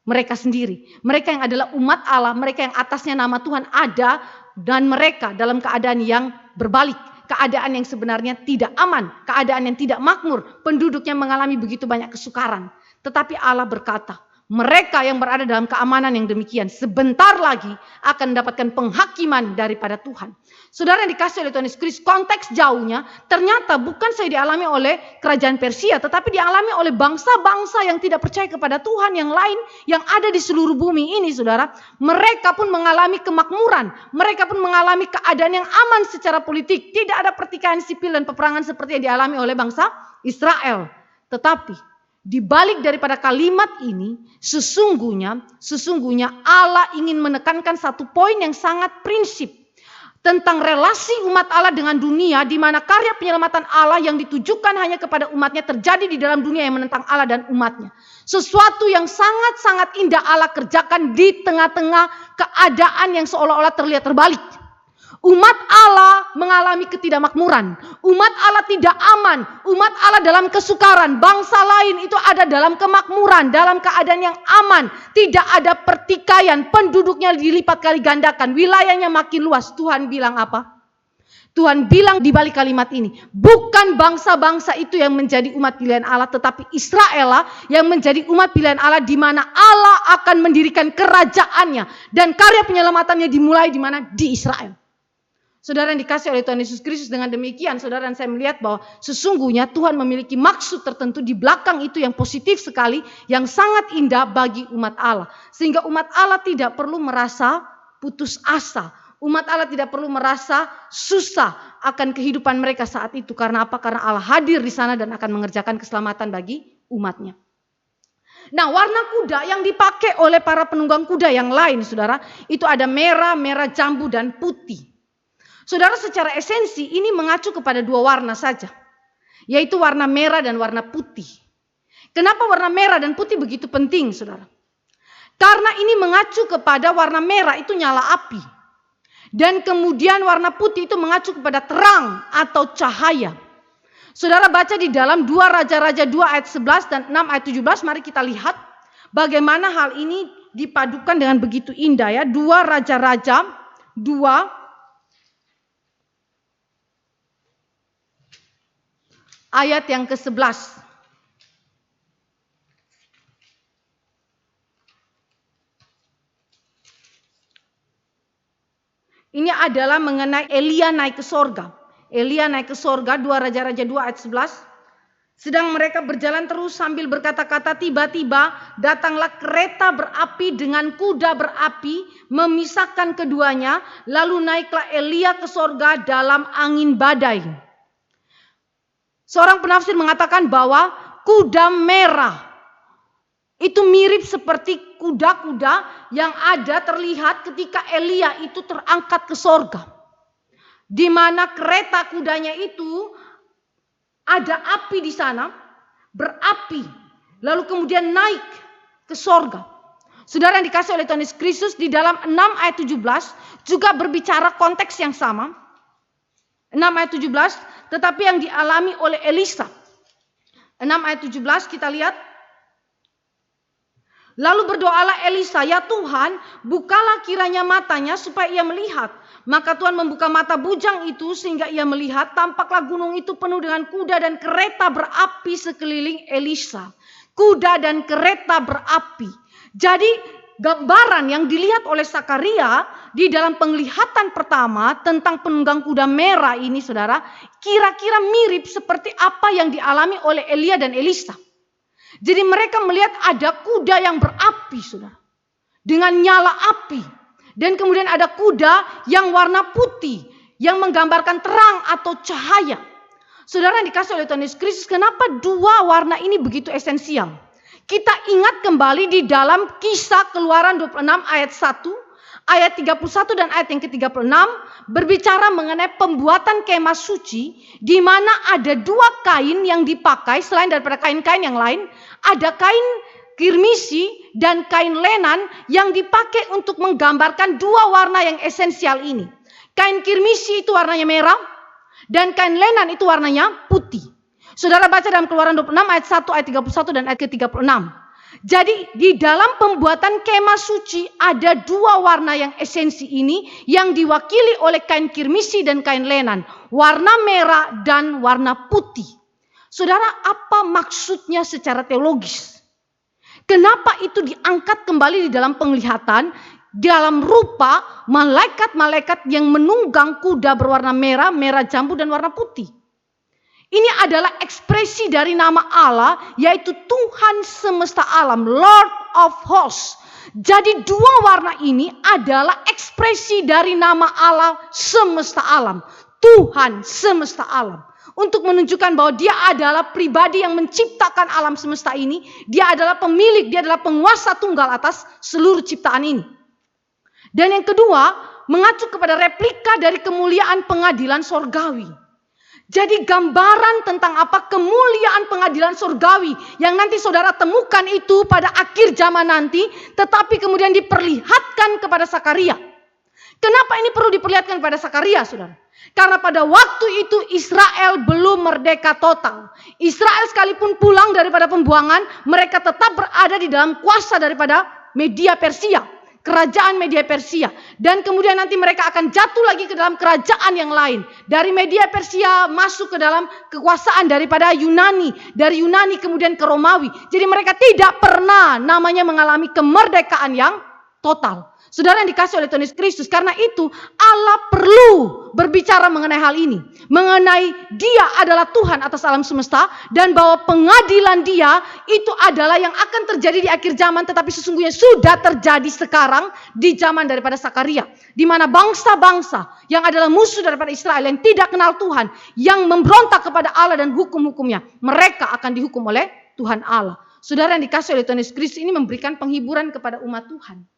mereka sendiri. Mereka yang adalah umat Allah, mereka yang atasnya nama Tuhan ada, dan mereka dalam keadaan yang berbalik. Keadaan yang sebenarnya tidak aman, keadaan yang tidak makmur, penduduknya mengalami begitu banyak kesukaran. Tetapi Allah berkata, mereka yang berada dalam keamanan yang demikian sebentar lagi akan mendapatkan penghakiman daripada Tuhan. Saudara yang dikasih oleh Tuhan Yesus Kristus, konteks jauhnya ternyata bukan saja dialami oleh kerajaan Persia, tetapi dialami oleh bangsa-bangsa yang tidak percaya kepada Tuhan yang lain yang ada di seluruh bumi ini, saudara. Mereka pun mengalami kemakmuran, mereka pun mengalami keadaan yang aman secara politik. Tidak ada pertikaian sipil dan peperangan seperti yang dialami oleh bangsa Israel. Tetapi di balik daripada kalimat ini, sesungguhnya Allah ingin menekankan satu poin yang sangat prinsip tentang relasi umat Allah dengan dunia, di mana karya penyelamatan Allah yang ditujukan hanya kepada umatnya terjadi di dalam dunia yang menentang Allah dan umatnya. Sesuatu yang sangat-sangat indah Allah kerjakan di tengah-tengah keadaan yang seolah-olah terlihat terbalik. Umat Allah mengalami ketidakmakmuran. Umat Allah tidak aman. Umat Allah dalam kesukaran. Bangsa lain itu ada dalam kemakmuran, dalam keadaan yang aman. Tidak ada pertikaian. Penduduknya dilipat kali gandakan. Wilayahnya makin luas. Tuhan bilang apa? Tuhan bilang di balik kalimat ini, bukan bangsa-bangsa itu yang menjadi umat pilihan Allah, tetapi Israel lah yang menjadi umat pilihan Allah, di mana Allah akan mendirikan kerajaannya dan karya penyelamatannya dimulai di mana? Di Israel. Saudara yang dikasih oleh Tuhan Yesus Kristus, dengan demikian saudara dan saya melihat bahwa sesungguhnya Tuhan memiliki maksud tertentu di belakang itu yang positif sekali, yang sangat indah bagi umat Allah. Sehingga umat Allah tidak perlu merasa putus asa. Umat Allah tidak perlu merasa susah akan kehidupan mereka saat itu. Karena apa? Karena Allah hadir di sana dan akan mengerjakan keselamatan bagi umatnya. Nah, warna kuda yang dipakai oleh para penunggang kuda yang lain, saudara, itu ada merah, merah jambu, dan putih. Saudara, secara esensi ini mengacu kepada dua warna saja, yaitu warna merah dan warna putih. Kenapa warna merah dan putih begitu penting, saudara? Karena ini mengacu kepada warna merah itu nyala api, dan kemudian warna putih itu mengacu kepada terang atau cahaya. Saudara baca di dalam 2 Raja-Raja 2 ayat 11 dan 6 ayat 17. Mari kita lihat bagaimana hal ini dipadukan dengan begitu indah ya. 2 Raja-Raja 2 ayat yang ke-11. Ini adalah mengenai Elia naik ke sorga. Elia naik ke sorga, 2 Raja-Raja 2 ayat 11. Sedang mereka berjalan terus sambil berkata-kata, tiba-tiba datanglah kereta berapi dengan kuda berapi memisahkan keduanya. Lalu naiklah Elia ke sorga dalam angin badai. Seorang penafsir mengatakan bahwa kuda merah itu mirip seperti kuda-kuda yang ada terlihat ketika Elia itu terangkat ke sorga. Di mana kereta kudanya itu ada api di sana, berapi, lalu kemudian naik ke sorga. Saudara yang dikasih oleh Tuhan Yesus Kristus, di dalam 6 ayat 17 juga berbicara konteks yang sama. 6 ayat 17, tetapi yang dialami oleh Elisa. 6 ayat 17 kita lihat. Lalu berdoalah Elisa, ya Tuhan, bukalah kiranya matanya supaya ia melihat. Maka Tuhan membuka mata bujang itu sehingga ia melihat. Tampaklah gunung itu penuh dengan kuda dan kereta berapi sekeliling Elisa. Kuda dan kereta berapi. Jadi gambaran yang dilihat oleh Sakaria di dalam penglihatan pertama tentang penunggang kuda merah ini, saudara, kira-kira mirip seperti apa yang dialami oleh Elia dan Elisa. Jadi mereka melihat ada kuda yang berapi, saudara, dengan nyala api. Dan kemudian ada kuda yang warna putih, yang menggambarkan terang atau cahaya. Saudara yang dikasih oleh Tuhan Yesus Kristus, kenapa dua warna ini begitu esensial? Kita ingat kembali di dalam Kisah Keluaran 26 ayat 1, ayat 31 dan ayat yang ke-36 berbicara mengenai pembuatan kemah suci, di mana ada dua kain yang dipakai selain daripada kain-kain yang lain. Ada kain kirmisi dan kain lenan yang dipakai untuk menggambarkan dua warna yang esensial ini. Kain kirmisi itu warnanya merah dan kain lenan itu warnanya putih. Saudara baca dalam Keluaran 26 ayat 1, ayat 31 dan ayat ke-36. Jadi di dalam pembuatan kemah suci ada dua warna yang esensi ini yang diwakili oleh kain kirmisi dan kain lenan. Warna merah dan warna putih. Saudara, apa maksudnya secara teologis? Kenapa itu diangkat kembali di dalam penglihatan dalam rupa malaikat-malaikat yang menunggang kuda berwarna merah, merah jambu dan warna putih? Ini adalah ekspresi dari nama Allah, yaitu Tuhan semesta alam, Lord of Hosts. Jadi dua warna ini adalah ekspresi dari nama Allah semesta alam, Tuhan semesta alam. Untuk menunjukkan bahwa dia adalah pribadi yang menciptakan alam semesta ini. Dia adalah pemilik, dia adalah penguasa tunggal atas seluruh ciptaan ini. Dan yang kedua, mengacu kepada replika dari kemuliaan pengadilan sorgawi. Jadi gambaran tentang apa kemuliaan pengadilan sorgawi yang nanti saudara temukan itu pada akhir zaman nanti, tetapi kemudian diperlihatkan kepada Sakaria. Kenapa ini perlu diperlihatkan kepada Sakaria, saudara? Karena pada waktu itu Israel belum merdeka total. Israel sekalipun pulang daripada pembuangan, mereka tetap berada di dalam kuasa daripada Media Persia, kerajaan Media Persia. Dan kemudian nanti mereka akan jatuh lagi ke dalam kerajaan yang lain. Dari Media Persia masuk ke dalam kekuasaan daripada Yunani. Dari Yunani kemudian ke Romawi. Jadi mereka tidak pernah namanya mengalami kemerdekaan yang total. Saudara yang dikasih oleh Tuhan Yesus Kristus, karena itu Allah perlu berbicara mengenai hal ini. Mengenai dia adalah Tuhan atas alam semesta dan bahwa pengadilan dia itu adalah yang akan terjadi di akhir zaman, tetapi sesungguhnya sudah terjadi sekarang di zaman daripada Sakaria. Di mana bangsa-bangsa yang adalah musuh daripada Israel yang tidak kenal Tuhan, yang memberontak kepada Allah dan hukum-hukumnya, mereka akan dihukum oleh Tuhan Allah. Saudara yang dikasih oleh Tuhan Yesus Kristus ini memberikan penghiburan kepada umat Tuhan.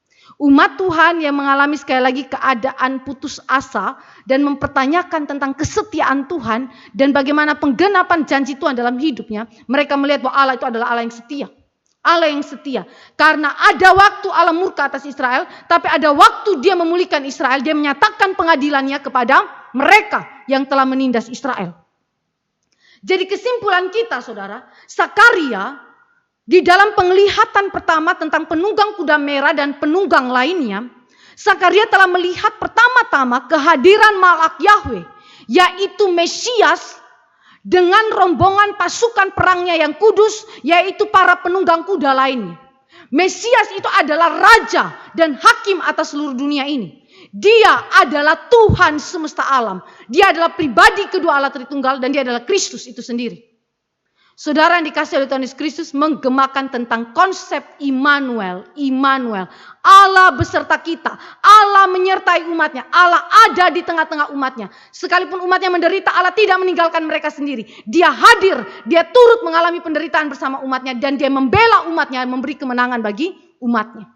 Umat Tuhan yang mengalami sekali lagi keadaan putus asa dan mempertanyakan tentang kesetiaan Tuhan dan bagaimana penggenapan janji Tuhan dalam hidupnya. Mereka melihat bahwa Allah itu adalah Allah yang setia. Allah yang setia. Karena ada waktu Allah murka atas Israel, tapi ada waktu dia memulihkan Israel. Dia menyatakan pengadilannya kepada mereka yang telah menindas Israel. Jadi kesimpulan kita saudara, Sakaria di dalam penglihatan pertama tentang penunggang kuda merah dan penunggang lainnya, Sakaria telah melihat pertama-tama kehadiran Malak Yahweh, yaitu Mesias dengan rombongan pasukan perangnya yang kudus, yaitu para penunggang kuda lainnya. Mesias itu adalah raja dan hakim atas seluruh dunia ini. Dia adalah Tuhan semesta alam. Dia adalah pribadi kedua Allah Tritunggal dan dia adalah Kristus itu sendiri. Saudara yang dikasih oleh Tuhan Yesus Kristus menggemakan tentang konsep Immanuel. Immanuel. Allah beserta kita. Allah menyertai umatnya. Allah ada di tengah-tengah umatnya. Sekalipun umatnya menderita, Allah tidak meninggalkan mereka sendiri. Dia hadir. Dia turut mengalami penderitaan bersama umatnya. Dan dia membela umatnya, memberi kemenangan bagi umatnya.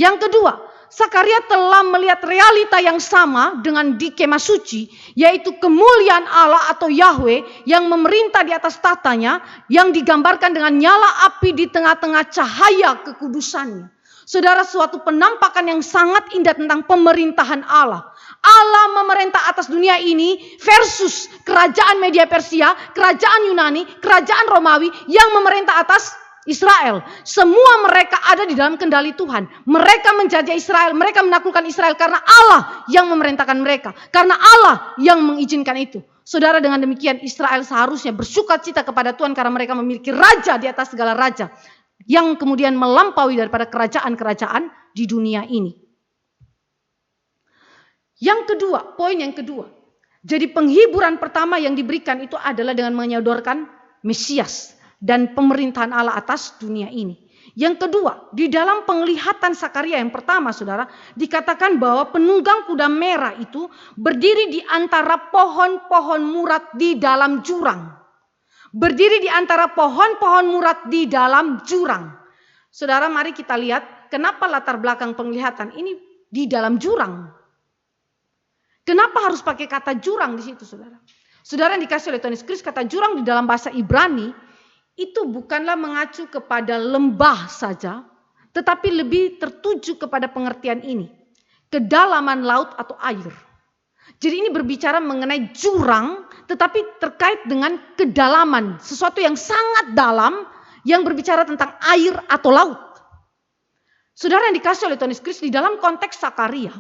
Yang kedua, Sakaria telah melihat realita yang sama dengan di kemah suci, yaitu kemuliaan Allah atau Yahweh yang memerintah di atas tatanya, yang digambarkan dengan nyala api di tengah-tengah cahaya kekudusannya. Saudara, suatu penampakan yang sangat indah tentang pemerintahan Allah. Allah memerintah atas dunia ini versus kerajaan Media Persia, kerajaan Yunani, kerajaan Romawi yang memerintah atas Israel. Semua mereka ada di dalam kendali Tuhan. Mereka menjajah Israel, mereka menaklukkan Israel karena Allah yang memerintahkan mereka. Karena Allah yang mengizinkan itu. Saudara, dengan demikian Israel seharusnya bersukacita kepada Tuhan karena mereka memiliki raja di atas segala raja, yang kemudian melampaui daripada kerajaan-kerajaan di dunia ini. Yang kedua, poin yang kedua. Jadi penghiburan pertama yang diberikan itu adalah dengan menyodorkan Mesias dan pemerintahan Allah atas dunia ini. Yang kedua, di dalam penglihatan Sakaria yang pertama saudara, dikatakan bahwa penunggang kuda merah itu berdiri di antara pohon-pohon murat di dalam jurang. Berdiri di antara pohon-pohon murat di dalam jurang. Saudara, mari kita lihat kenapa latar belakang penglihatan ini di dalam jurang. Kenapa harus pakai kata jurang di situ saudara? Saudara yang dikasih oleh Tuhan Yesus Kristus, kata jurang di dalam bahasa Ibrani itu bukanlah mengacu kepada lembah saja, tetapi lebih tertuju kepada pengertian ini. Kedalaman laut atau air. Jadi ini berbicara mengenai jurang, tetapi terkait dengan kedalaman. Sesuatu yang sangat dalam, yang berbicara tentang air atau laut. Saudara yang dikasih oleh Tuhan Yesus Kristus, di dalam konteks Sakaria,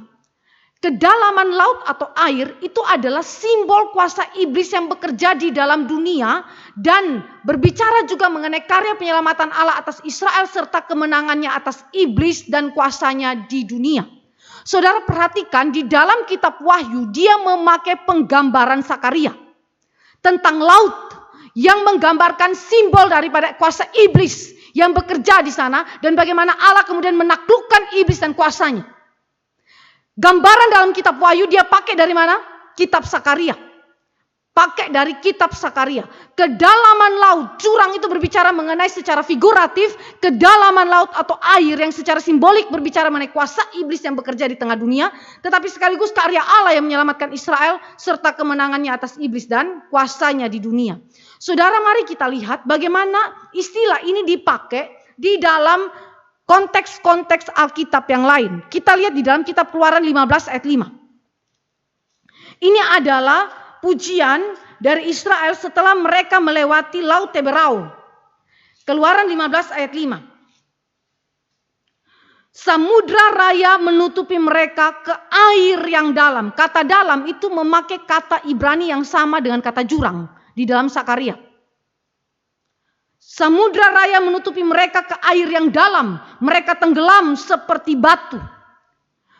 kedalaman laut atau air itu adalah simbol kuasa iblis yang bekerja di dalam dunia dan berbicara juga mengenai karya penyelamatan Allah atas Israel serta kemenangannya atas iblis dan kuasanya di dunia. Saudara perhatikan di dalam kitab Wahyu dia memakai penggambaran Sakaria tentang laut yang menggambarkan simbol daripada kuasa iblis yang bekerja di sana dan bagaimana Allah kemudian menaklukkan iblis dan kuasanya. Gambaran dalam kitab Wahyu dia pakai dari mana? Kitab Sakaria. Pakai dari kitab Sakaria. Kedalaman laut, jurang itu berbicara mengenai secara figuratif kedalaman laut atau air yang secara simbolik berbicara mengenai kuasa iblis yang bekerja di tengah dunia, tetapi sekaligus karya Allah yang menyelamatkan Israel serta kemenangannya atas iblis dan kuasanya di dunia. Saudara, mari kita lihat bagaimana istilah ini dipakai di dalam konteks-konteks Alkitab yang lain. Kita lihat di dalam kitab Keluaran 15 ayat 5. Ini adalah pujian dari Israel setelah mereka melewati Laut Teberau. Keluaran 15 ayat 5. Samudra raya menutupi mereka ke air yang dalam. Kata dalam itu memakai kata Ibrani yang sama dengan kata jurang di dalam Sakaria. Samudra raya menutupi mereka ke air yang dalam. Mereka tenggelam seperti batu.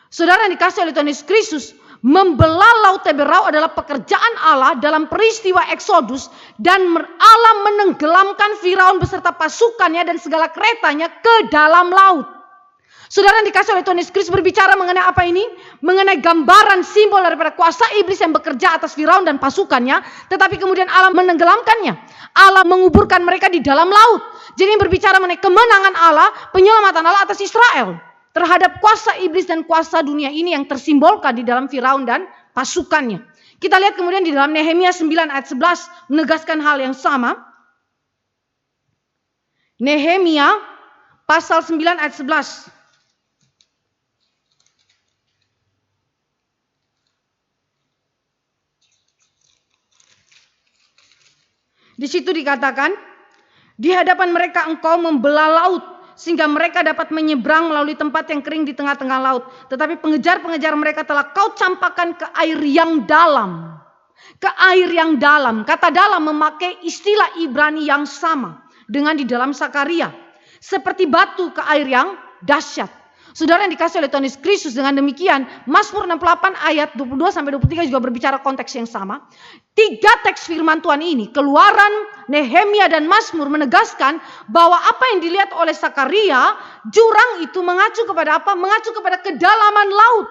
Saudara yang dikasih oleh Tuhan Yesus Kristus, membelah Laut Teberau adalah pekerjaan Allah dalam peristiwa Eksodus. Dan Allah menenggelamkan Firaun beserta pasukannya dan segala keretanya ke dalam laut. Saudara yang dikasih oleh Tuhan Yesus Kristus berbicara mengenai apa ini? Mengenai gambaran simbol daripada kuasa iblis yang bekerja atas Firaun dan pasukannya. Tetapi kemudian Allah menenggelamkannya. Allah menguburkan mereka di dalam laut. Jadi ini berbicara mengenai kemenangan Allah, penyelamatan Allah atas Israel. Terhadap kuasa iblis dan kuasa dunia ini yang tersimbolkan di dalam Firaun dan pasukannya. Kita lihat kemudian di dalam Nehemia 9 ayat 11 menegaskan hal yang sama. Nehemia pasal 9 ayat 11. Di situ dikatakan, di hadapan mereka engkau membelah laut, sehingga mereka dapat menyeberang melalui tempat yang kering di tengah-tengah laut. Tetapi pengejar-pengejar mereka telah kau campakkan ke air yang dalam. Ke air yang dalam. Kata dalam memakai istilah Ibrani yang sama dengan di dalam Sakaria. Seperti batu ke air yang dahsyat. Saudara yang dikasih oleh Tuhan Yesus Kristus, dengan demikian Mazmur 68 ayat 22-23 juga berbicara konteks yang sama. 3 teks firman Tuhan ini, Keluaran, Nehemia dan Mazmur, menegaskan bahwa apa yang dilihat oleh Sakaria, jurang itu mengacu kepada apa? Mengacu kepada kedalaman laut,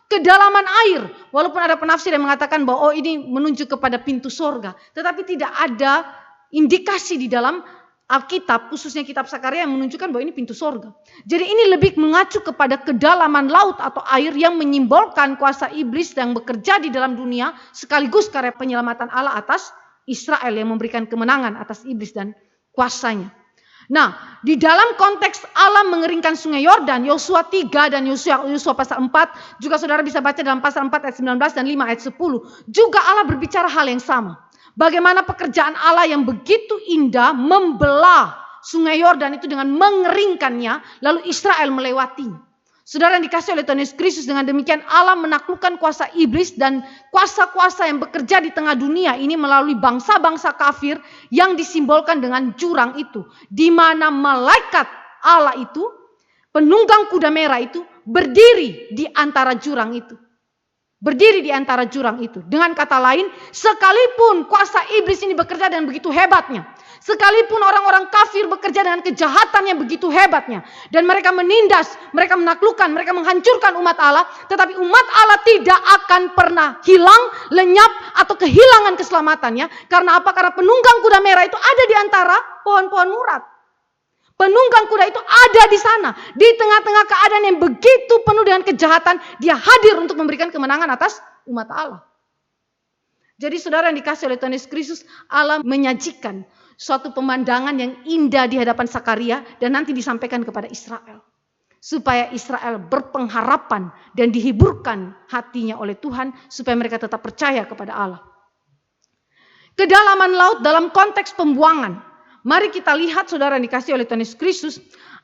kedalaman air. Walaupun ada penafsir yang mengatakan bahwa ini menunjuk kepada pintu sorga, tetapi tidak ada indikasi di dalam Alkitab, khususnya kitab Sakaria, yang menunjukkan bahwa ini pintu sorga. Jadi ini lebih mengacu kepada kedalaman laut atau air yang menyimbolkan kuasa iblis yang bekerja di dalam dunia, sekaligus karya penyelamatan Allah atas Israel yang memberikan kemenangan atas iblis dan kuasanya. Nah, di dalam konteks Allah mengeringkan sungai Yordan, Yosua 3 dan Yosua pasal 4, juga saudara bisa baca dalam pasal 4 ayat 19 dan 5 ayat 10, juga Allah berbicara hal yang sama. Bagaimana pekerjaan Allah yang begitu indah membelah sungai Yordan itu dengan mengeringkannya, lalu Israel melewatinya. Saudara yang dikasih oleh Tuhan Yesus Kristus, dengan demikian Allah menaklukkan kuasa iblis dan kuasa-kuasa yang bekerja di tengah dunia ini melalui bangsa-bangsa kafir yang disimbolkan dengan jurang itu, di mana malaikat Allah itu, penunggang kuda merah itu, berdiri di antara jurang itu. Berdiri di antara jurang itu. Dengan kata lain, sekalipun kuasa iblis ini bekerja dengan begitu hebatnya, sekalipun orang-orang kafir bekerja dengan kejahatan yang begitu hebatnya, dan mereka menindas, mereka menaklukkan, mereka menghancurkan umat Allah, tetapi umat Allah tidak akan pernah hilang, lenyap, atau kehilangan keselamatannya. Karena apa? Karena penunggang kuda merah itu ada di antara pohon-pohon murat. Penunggang kuda itu ada di sana, di tengah-tengah keadaan yang begitu penuh dengan kejahatan, dia hadir untuk memberikan kemenangan atas umat Allah. Jadi saudara yang dikasih oleh Tuhan Yesus Kristus, Allah menyajikan suatu pemandangan yang indah di hadapan Sakaria dan nanti disampaikan kepada Israel. Supaya Israel berpengharapan dan dihiburkan hatinya oleh Tuhan, supaya mereka tetap percaya kepada Allah. Kedalaman laut dalam konteks pembuangan. Mari kita lihat saudara yang dikasih oleh Tuhan Yesus Kristus,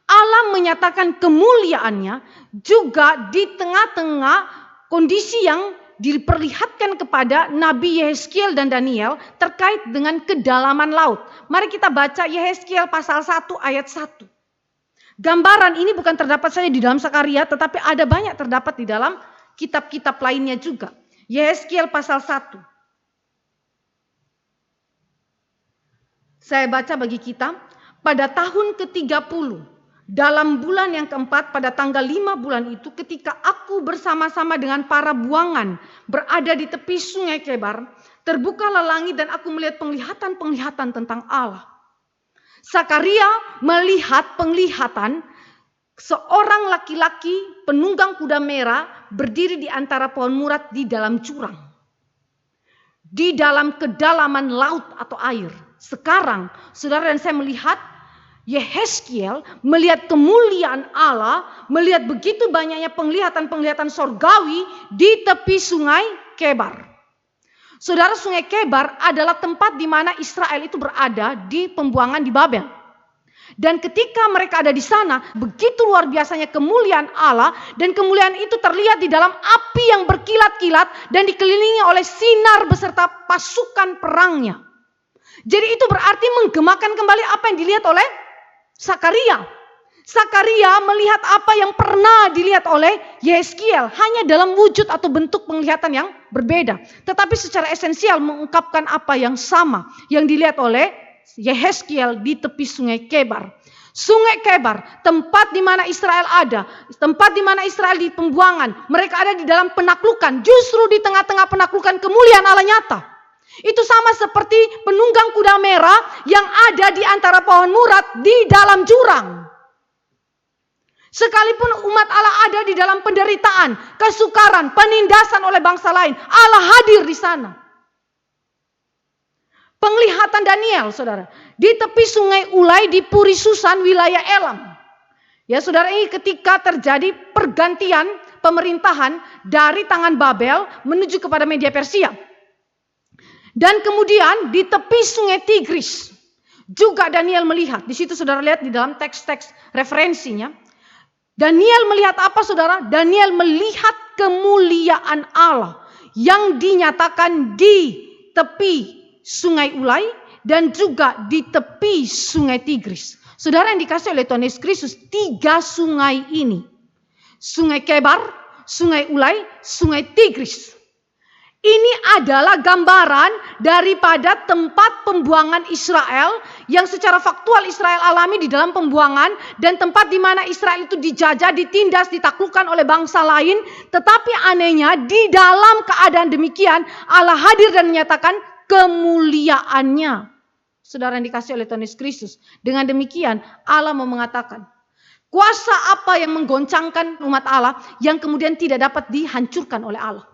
Allah menyatakan kemuliaannya juga di tengah-tengah kondisi yang diperlihatkan kepada Nabi Yehezkiel dan Daniel terkait dengan kedalaman laut. Mari kita baca Yehezkiel pasal 1 ayat 1. Gambaran ini bukan terdapat saja di dalam Sakaria, tetapi ada banyak terdapat di dalam kitab-kitab lainnya juga. Yehezkiel pasal 1. Saya baca bagi kita, pada tahun ke-30, dalam bulan yang keempat, pada tanggal 5 bulan itu, ketika aku bersama-sama dengan para buangan berada di tepi sungai Kebar, terbukalah langit dan aku melihat penglihatan-penglihatan tentang Allah. Sakaria melihat penglihatan seorang laki-laki penunggang kuda merah berdiri di antara pohon murat di dalam jurang. Di dalam kedalaman laut atau air. Sekarang saudara dan saya melihat Yehezkiel melihat kemuliaan Allah, melihat begitu banyaknya penglihatan-penglihatan sorgawi di tepi sungai Kebar. Saudara, sungai Kebar adalah tempat di mana Israel itu berada di pembuangan di Babel. Dan ketika mereka ada di sana, begitu luar biasanya kemuliaan Allah, dan kemuliaan itu terlihat di dalam api yang berkilat-kilat dan dikelilingi oleh sinar beserta pasukan perangnya. Jadi itu berarti menggemakan kembali apa yang dilihat oleh Sakaria. Sakaria melihat apa yang pernah dilihat oleh Yehezkiel, hanya dalam wujud atau bentuk penglihatan yang berbeda. Tetapi secara esensial mengungkapkan apa yang sama yang dilihat oleh Yehezkiel di tepi sungai Kebar. Sungai Kebar, tempat di mana Israel ada, tempat di mana Israel di pembuangan, mereka ada di dalam penaklukan, justru di tengah-tengah penaklukan kemuliaan Allah nyata. Itu sama seperti penunggang kuda merah yang ada di antara pohon murat di dalam jurang. Sekalipun umat Allah ada di dalam penderitaan, kesukaran, penindasan oleh bangsa lain, Allah hadir di sana. Penglihatan Daniel, saudara, di tepi sungai Ulai di Puri Susan, wilayah Elam. Ya, saudara, ini ketika terjadi pergantian pemerintahan dari tangan Babel menuju kepada Media Persia. Dan kemudian di tepi sungai Tigris juga Daniel melihat. Di situ saudara lihat di dalam teks-teks referensinya. Daniel melihat apa saudara? Daniel melihat kemuliaan Allah yang dinyatakan di tepi sungai Ulai dan juga di tepi sungai Tigris. Saudara yang dikasih oleh Tuhan Yesus Kristus, 3 sungai ini. Sungai Kebar, sungai Ulai, sungai Tigris. Ini adalah gambaran daripada tempat pembuangan Israel yang secara faktual Israel alami di dalam pembuangan, dan tempat di mana Israel itu dijajah, ditindas, ditaklukkan oleh bangsa lain. Tetapi anehnya di dalam keadaan demikian Allah hadir dan menyatakan kemuliaannya. Saudara yang dikasih oleh Tuhan Yesus Kristus, dengan demikian Allah mau mengatakan kuasa apa yang menggoncangkan umat Allah yang kemudian tidak dapat dihancurkan oleh Allah.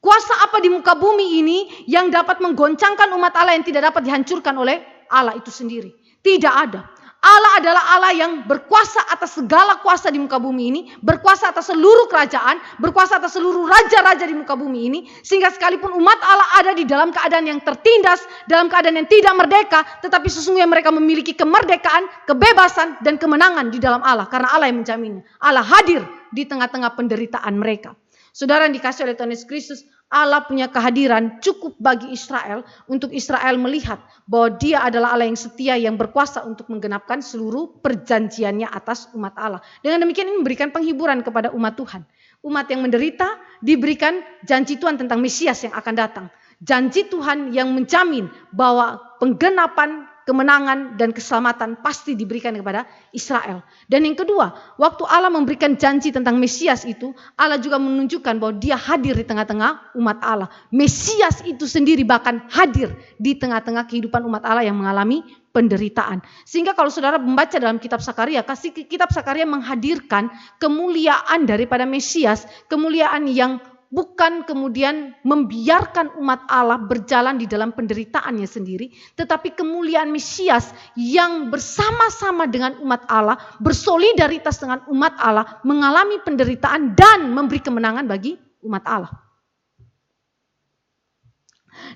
Kuasa apa di muka bumi ini yang dapat menggoncangkan umat Allah yang tidak dapat dihancurkan oleh Allah itu sendiri? Tidak ada. Allah adalah Allah yang berkuasa atas segala kuasa di muka bumi ini, berkuasa atas seluruh kerajaan, berkuasa atas seluruh raja-raja di muka bumi ini, sehingga sekalipun umat Allah ada di dalam keadaan yang tertindas, dalam keadaan yang tidak merdeka, tetapi sesungguhnya mereka memiliki kemerdekaan, kebebasan, dan kemenangan di dalam Allah, karena Allah yang menjaminnya. Allah hadir di tengah-tengah penderitaan mereka. Saudara yang dikasih oleh Tuhan Yesus Kristus, Allah punya kehadiran cukup bagi Israel untuk Israel melihat bahwa Dia adalah Allah yang setia, yang berkuasa untuk menggenapkan seluruh perjanjiannya atas umat Allah. Dengan demikian ini memberikan penghiburan kepada umat Tuhan. Umat yang menderita diberikan janji Tuhan tentang Mesias yang akan datang. Janji Tuhan yang menjamin bahwa penggenapan, kemenangan dan keselamatan pasti diberikan kepada Israel. Dan yang kedua, waktu Allah memberikan janji tentang Mesias itu, Allah juga menunjukkan bahwa Dia hadir di tengah-tengah umat Allah. Mesias itu sendiri bahkan hadir di tengah-tengah kehidupan umat Allah yang mengalami penderitaan. Sehingga kalau saudara membaca dalam kitab Sakaria, kitab Sakaria menghadirkan kemuliaan daripada Mesias, kemuliaan yang bukan kemudian membiarkan umat Allah berjalan di dalam penderitaannya sendiri, tetapi kemuliaan Mesias yang bersama-sama dengan umat Allah, bersolidaritas dengan umat Allah, mengalami penderitaan dan memberi kemenangan bagi umat Allah.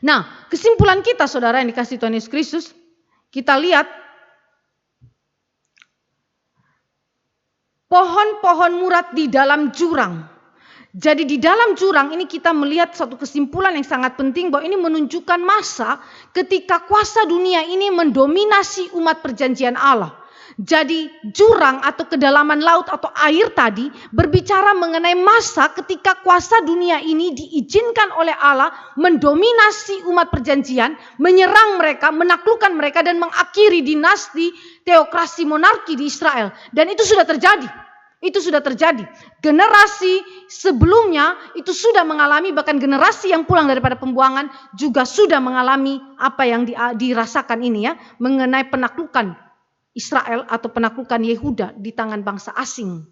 Nah, kesimpulan kita saudara yang dikasih Tuhan Yesus Kristus, kita lihat pohon-pohon murad di dalam jurang. Jadi di dalam jurang ini kita melihat satu kesimpulan yang sangat penting, bahwa ini menunjukkan masa ketika kuasa dunia ini mendominasi umat perjanjian Allah. Jadi jurang atau kedalaman laut atau air tadi berbicara mengenai masa ketika kuasa dunia ini diizinkan oleh Allah mendominasi umat perjanjian, menyerang mereka, menaklukkan mereka dan mengakhiri dinasti teokrasi monarki di Israel. Dan itu sudah terjadi. Itu sudah terjadi. Generasi sebelumnya itu sudah mengalami, bahkan generasi yang pulang daripada pembuangan juga sudah mengalami apa yang dirasakan ini ya, mengenai penaklukan Israel atau penaklukan Yehuda di tangan bangsa asing.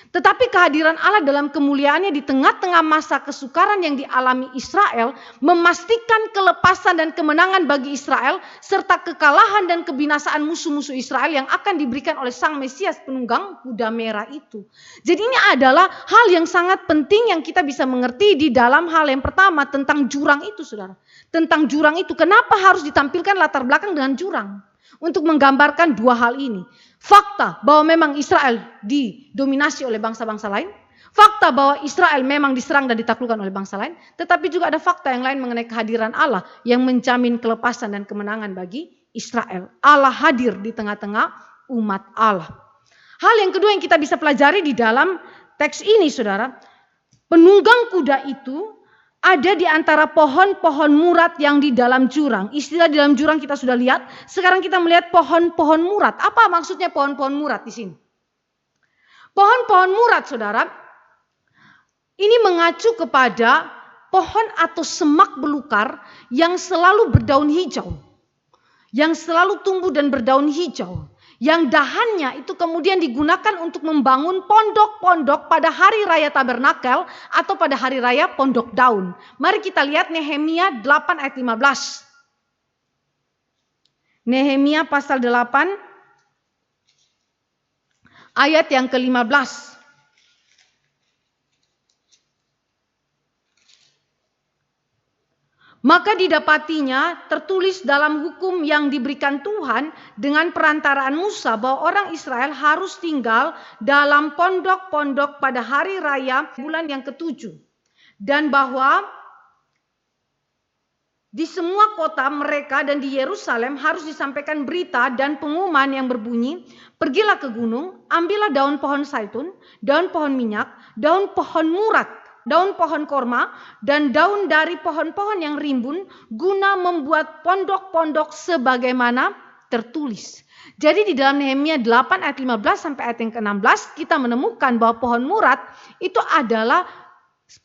Tetapi kehadiran Allah dalam kemuliaannya di tengah-tengah masa kesukaran yang dialami Israel memastikan kelepasan dan kemenangan bagi Israel serta kekalahan dan kebinasaan musuh-musuh Israel yang akan diberikan oleh Sang Mesias penunggang kuda merah itu. Jadi ini adalah hal yang sangat penting yang kita bisa mengerti di dalam hal yang pertama tentang jurang itu, saudara. Tentang jurang itu, kenapa harus ditampilkan latar belakang dengan jurang? Untuk menggambarkan dua hal ini. Fakta bahwa memang Israel didominasi oleh bangsa-bangsa lain. Fakta bahwa Israel memang diserang dan ditaklukkan oleh bangsa lain. Tetapi juga ada fakta yang lain mengenai kehadiran Allah yang menjamin kelepasan dan kemenangan bagi Israel. Allah hadir di tengah-tengah umat Allah. Hal yang kedua yang kita bisa pelajari di dalam teks ini, saudara. Penunggang kuda itu ada di antara pohon-pohon murad yang di dalam jurang. Istilah di dalam jurang kita sudah lihat. Sekarang kita melihat pohon-pohon murad. Apa maksudnya pohon-pohon murad di sini? Pohon-pohon murad, saudara, ini mengacu kepada pohon atau semak belukar yang selalu berdaun hijau. Yang selalu tumbuh dan berdaun hijau. Yang dahannya itu kemudian digunakan untuk membangun pondok-pondok pada hari raya tabernakel atau pada hari raya pondok daun. Mari kita lihat Nehemia 8 ayat 15. Nehemia pasal 8 ayat yang ke-15. Maka didapatinya tertulis dalam hukum yang diberikan Tuhan dengan perantaraan Musa bahwa orang Israel harus tinggal dalam pondok-pondok pada hari raya bulan yang ke-7. Dan bahwa di semua kota mereka dan di Yerusalem harus disampaikan berita dan pengumuman yang berbunyi, pergilah ke gunung, ambillah daun pohon zaitun, daun pohon minyak, daun pohon murat, daun pohon korma, dan daun dari pohon-pohon yang rimbun, guna membuat pondok-pondok sebagaimana tertulis. Jadi di dalam Nehemia 8 ayat 15 sampai ayat yang ke-16, kita menemukan bahwa pohon murat itu adalah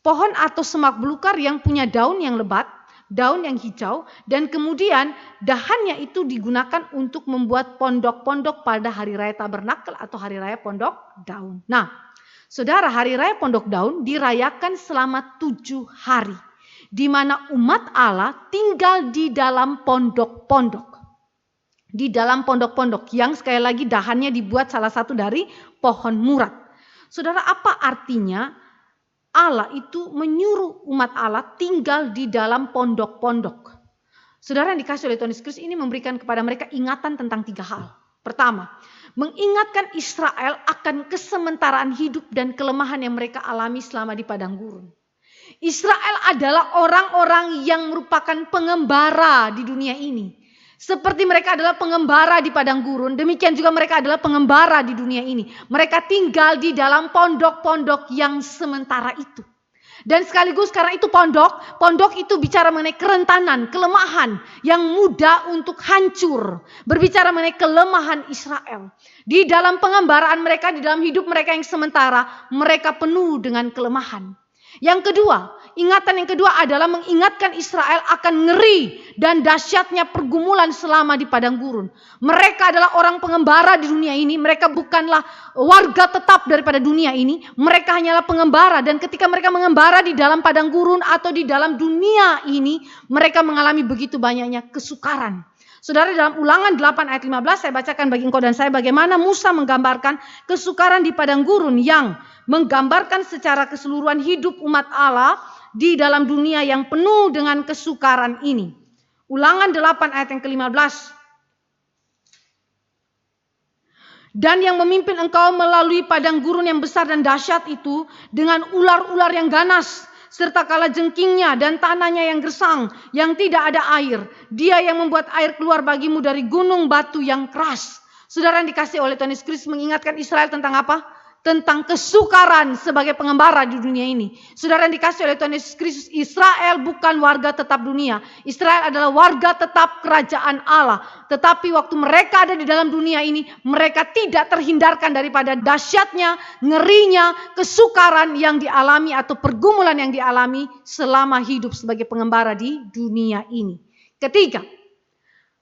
pohon atau semak belukar yang punya daun yang lebat, daun yang hijau, dan kemudian dahannya itu digunakan untuk membuat pondok-pondok pada hari raya Tabernakel atau hari raya Pondok Daun. Nah, saudara, hari raya Pondok Daun dirayakan selama 7 hari, di mana umat Allah tinggal di dalam pondok-pondok. Di dalam pondok-pondok yang sekali lagi dahannya dibuat salah satu dari pohon murat. Saudara, apa artinya Allah itu menyuruh umat Allah tinggal di dalam pondok-pondok? Saudara yang dikasih oleh Tuhan Yesus Kristus ini memberikan kepada mereka ingatan tentang 3 hal. Pertama, mengingatkan Israel akan kesementaraan hidup dan kelemahan yang mereka alami selama di padang gurun. Israel adalah orang-orang yang merupakan pengembara di dunia ini. Seperti mereka adalah pengembara di padang gurun, demikian juga mereka adalah pengembara di dunia ini. Mereka tinggal di dalam pondok-pondok yang sementara itu. Dan sekaligus karena itu pondok itu bicara mengenai kerentanan, kelemahan yang mudah untuk hancur. Berbicara mengenai kelemahan Israel. Di dalam pengembaraan mereka, di dalam hidup mereka yang sementara, mereka penuh dengan kelemahan. Yang kedua, ingatan yang kedua adalah mengingatkan Israel akan ngeri dan dahsyatnya pergumulan selama di padang gurun. Mereka adalah orang pengembara di dunia ini. Mereka bukanlah warga tetap daripada dunia ini. Mereka hanyalah pengembara, dan ketika mereka mengembara di dalam padang gurun atau di dalam dunia ini, mereka mengalami begitu banyaknya kesukaran. Saudara, dalam Ulangan 8 ayat 15 saya bacakan bagi engkau dan saya bagaimana Musa menggambarkan kesukaran di padang gurun yang menggambarkan secara keseluruhan hidup umat Allah di dalam dunia yang penuh dengan kesukaran ini. Ulangan 8 ayat yang ke-15. Dan yang memimpin engkau melalui padang gurun yang besar dan dahsyat itu dengan ular-ular yang ganas, serta kalajengkingnya dan tanahnya yang gersang, yang tidak ada air. Dia yang membuat air keluar bagimu dari gunung batu yang keras. Saudara yang dikasih oleh Tuhan Yesus Kristus mengingatkan Israel tentang apa? Tentang kesukaran sebagai pengembara di dunia ini. Saudara yang dikasih oleh Tuhan Yesus Kristus, Israel bukan warga tetap dunia. Israel adalah warga tetap kerajaan Allah. Tetapi waktu mereka ada di dalam dunia ini, mereka tidak terhindarkan daripada dahsyatnya, ngerinya, kesukaran yang dialami atau pergumulan yang dialami selama hidup sebagai pengembara di dunia ini. Ketiga,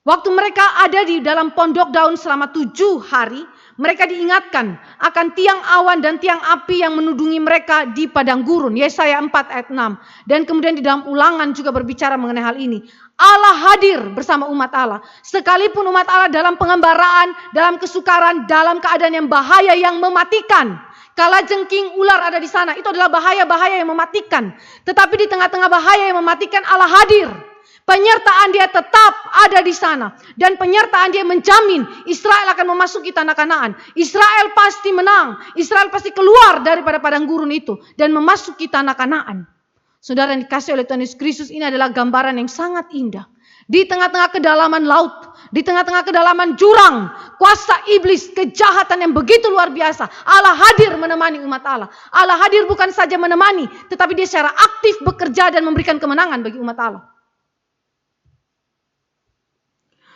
waktu mereka ada di dalam pondok daun selama 7 hari, mereka diingatkan akan tiang awan dan tiang api yang menudungi mereka di padang gurun. Yesaya 4 ayat 6. Dan kemudian di dalam Ulangan juga berbicara mengenai hal ini. Allah hadir bersama umat Allah. Sekalipun umat Allah dalam pengembaraan, dalam kesukaran, dalam keadaan yang bahaya yang mematikan. Kalajengking ular ada di sana. Itu adalah bahaya-bahaya yang mematikan. Tetapi di tengah-tengah bahaya yang mematikan, Allah hadir. Penyertaan dia tetap ada di sana. Dan penyertaan dia menjamin Israel akan memasuki tanah Kanaan. Israel pasti menang. Israel pasti keluar daripada padang gurun itu. Dan memasuki tanah Kanaan. Saudara yang dikasih oleh Tuhan Yesus Kristus, ini adalah gambaran yang sangat indah. Di tengah-tengah kedalaman laut. Di tengah-tengah kedalaman jurang. Kuasa iblis, kejahatan yang begitu luar biasa. Allah hadir menemani umat Allah. Allah hadir bukan saja menemani. Tetapi dia secara aktif bekerja dan memberikan kemenangan bagi umat Allah.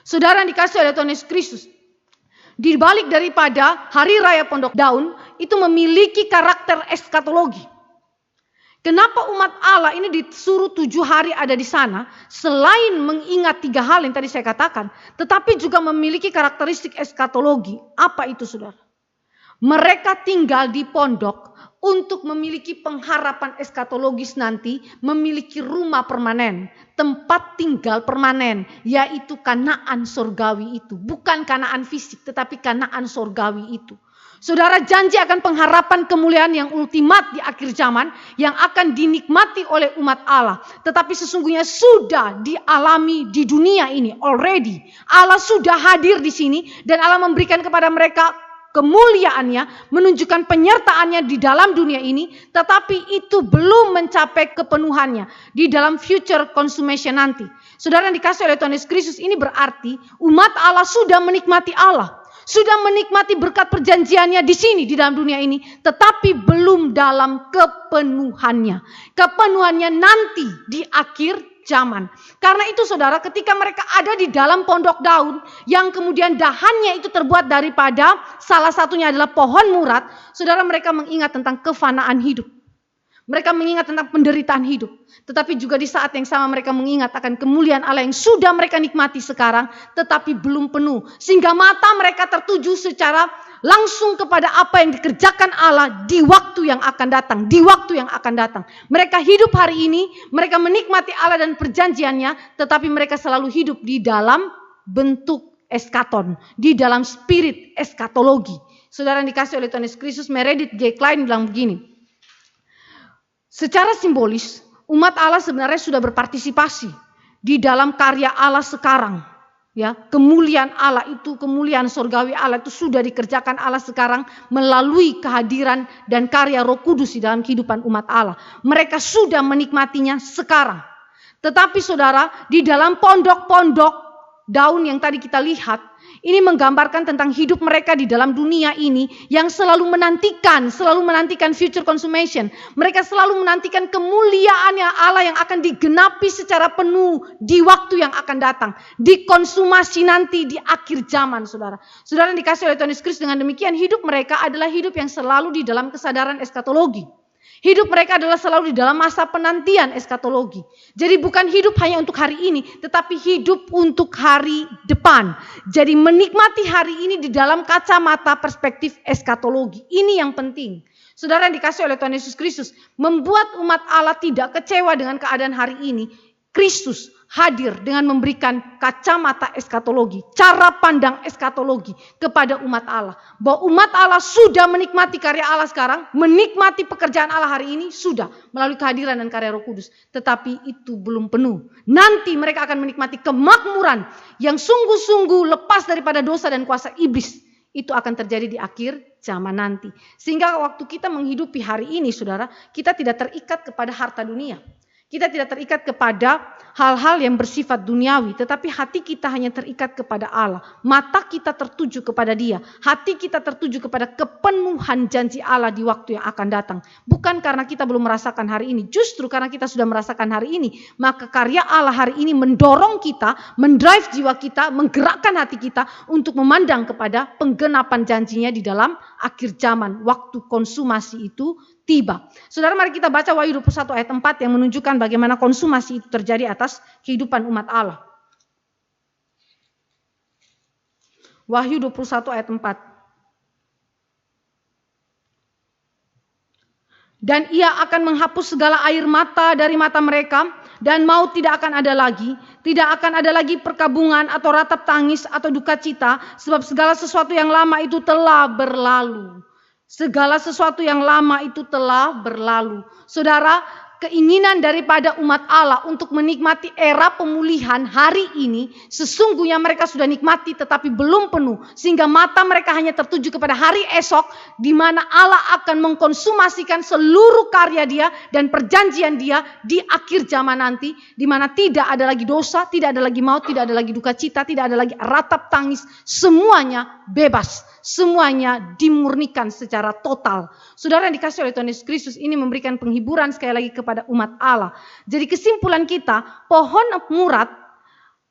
Saudara yang dikasih oleh Tuhan Yesus Kristus, di balik daripada hari raya Pondok Daun itu memiliki karakter eskatologi. Kenapa umat Allah ini disuruh 7 hari ada di sana, selain mengingat 3 hal yang tadi saya katakan, tetapi juga memiliki karakteristik eskatologi. Apa itu, saudara? Mereka tinggal di pondok untuk memiliki pengharapan eskatologis nanti, memiliki rumah permanen, tempat tinggal permanen, yaitu Kanaan sorgawi itu. Bukan Kanaan fisik, tetapi Kanaan sorgawi itu. Saudara, janji akan pengharapan kemuliaan yang ultimat di akhir zaman yang akan dinikmati oleh umat Allah. Tetapi sesungguhnya sudah dialami di dunia ini already. Allah sudah hadir di sini dan Allah memberikan kepada mereka kemuliaannya, menunjukkan penyertaannya di dalam dunia ini, tetapi itu belum mencapai kepenuhannya di dalam future consummation nanti. Saudara yang dikasih oleh Tuhan Yesus Kristus, ini berarti umat Allah sudah menikmati Allah. Sudah menikmati berkat perjanjiannya di sini, di dalam dunia ini. Tetapi belum dalam kepenuhannya. Kepenuhannya nanti di akhir zaman. Karena itu saudara, ketika mereka ada di dalam pondok daun, yang kemudian dahannya itu terbuat daripada salah satunya adalah pohon murat. Saudara, mereka mengingat tentang kefanaan hidup. Mereka mengingat tentang penderitaan hidup. Tetapi juga di saat yang sama mereka mengingat akan kemuliaan Allah yang sudah mereka nikmati sekarang. Tetapi belum penuh. Sehingga mata mereka tertuju secara langsung kepada apa yang dikerjakan Allah di waktu yang akan datang. Di waktu yang akan datang. Mereka hidup hari ini. Mereka menikmati Allah dan perjanjiannya. Tetapi mereka selalu hidup di dalam bentuk eskaton. Di dalam spirit eskatologi. Saudara yang dikasih oleh Tuhan Yesus Kristus, Meredith G. Klein bilang begini. Secara simbolis, umat Allah sebenarnya sudah berpartisipasi di dalam karya Allah sekarang. Ya, kemuliaan Allah itu, kemuliaan surgawi Allah itu sudah dikerjakan Allah sekarang melalui kehadiran dan karya Roh Kudus di dalam kehidupan umat Allah. Mereka sudah menikmatinya sekarang. Tetapi saudara, di dalam pondok-pondok daun yang tadi kita lihat, ini menggambarkan tentang hidup mereka di dalam dunia ini yang selalu menantikan future consummation. Mereka selalu menantikan kemuliaannya Allah yang akan digenapi secara penuh di waktu yang akan datang. Dikonsumasi nanti di akhir zaman, saudara. Saudara yang dikasih oleh Tuhan Yesus Kristus, dengan demikian hidup mereka adalah hidup yang selalu di dalam kesadaran eskatologi. Hidup mereka adalah selalu di dalam masa penantian eskatologi. Jadi bukan hidup hanya untuk hari ini, tetapi hidup untuk hari depan. Jadi menikmati hari ini di dalam kacamata perspektif eskatologi. Ini yang penting. Saudara yang dikasih oleh Tuhan Yesus Kristus, membuat umat Allah tidak kecewa dengan keadaan hari ini. Kristus hadir dengan memberikan kacamata eskatologi, cara pandang eskatologi kepada umat Allah. Bahwa umat Allah sudah menikmati karya Allah sekarang, menikmati pekerjaan Allah hari ini, sudah melalui kehadiran dan karya Roh Kudus. Tetapi itu belum penuh. Nanti mereka akan menikmati kemakmuran yang sungguh-sungguh lepas daripada dosa dan kuasa iblis. Itu akan terjadi di akhir zaman nanti. Sehingga waktu kita menghidupi hari ini, saudara, kita tidak terikat kepada harta dunia. Kita tidak terikat kepada hal-hal yang bersifat duniawi, tetapi hati kita hanya terikat kepada Allah. Mata kita tertuju kepada Dia. Hati kita tertuju kepada kepenuhan janji Allah di waktu yang akan datang. Bukan karena kita belum merasakan hari ini, justru karena kita sudah merasakan hari ini, maka karya Allah hari ini mendorong kita, mendrive jiwa kita, menggerakkan hati kita untuk memandang kepada penggenapan janjinya di dalam akhir zaman, waktu konsumasi itu tiba. Saudara, mari kita baca Wahyu 21 ayat 4 yang menunjukkan bagaimana konsumasi itu terjadi atas kehidupan umat Allah. Wahyu 21 ayat 4. Dan ia akan menghapus segala air mata dari mata mereka, dan maut tidak akan ada lagi. Tidak akan ada lagi perkabungan atau ratap tangis atau duka cita, sebab segala sesuatu yang lama itu telah berlalu. Segala sesuatu yang lama itu telah berlalu. Saudara, keinginan daripada umat Allah untuk menikmati era pemulihan hari ini, sesungguhnya mereka sudah nikmati tetapi belum penuh. Sehingga mata mereka hanya tertuju kepada hari esok, di mana Allah akan mengkonsumasikan seluruh karya Dia dan perjanjian Dia di akhir zaman nanti, di mana tidak ada lagi dosa, tidak ada lagi maut, tidak ada lagi duka cita, tidak ada lagi ratap tangis, semuanya bebas. Semuanya dimurnikan secara total. Saudara yang dikasih oleh Tuhan Yesus Kristus, ini memberikan penghiburan sekali lagi kepada umat Allah. Jadi kesimpulan kita, pohon murat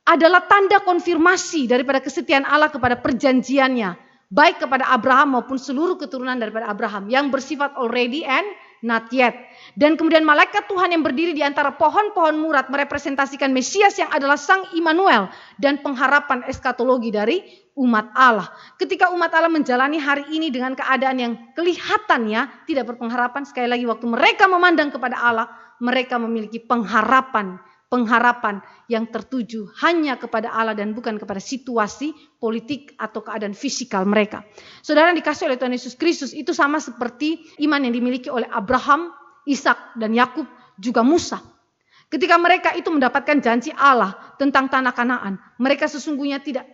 adalah tanda konfirmasi daripada kesetiaan Allah kepada perjanjiannya. Baik kepada Abraham maupun seluruh keturunan daripada Abraham. Yang bersifat already and not yet. Dan kemudian malaikat Tuhan yang berdiri di antara pohon-pohon murat merepresentasikan Mesias yang adalah Sang Immanuel. Dan pengharapan eskatologi dari umat Allah. Ketika umat Allah menjalani hari ini dengan keadaan yang kelihatannya tidak berpengharapan, sekali lagi waktu mereka memandang kepada Allah, mereka memiliki pengharapan pengharapan yang tertuju hanya kepada Allah dan bukan kepada situasi politik atau keadaan fisikal mereka. Saudara yang dikasih oleh Tuhan Yesus Kristus, itu sama seperti iman yang dimiliki oleh Abraham, Ishak dan Yakub juga Musa. Ketika mereka itu mendapatkan janji Allah tentang tanah Kanaan, mereka sesungguhnya tidak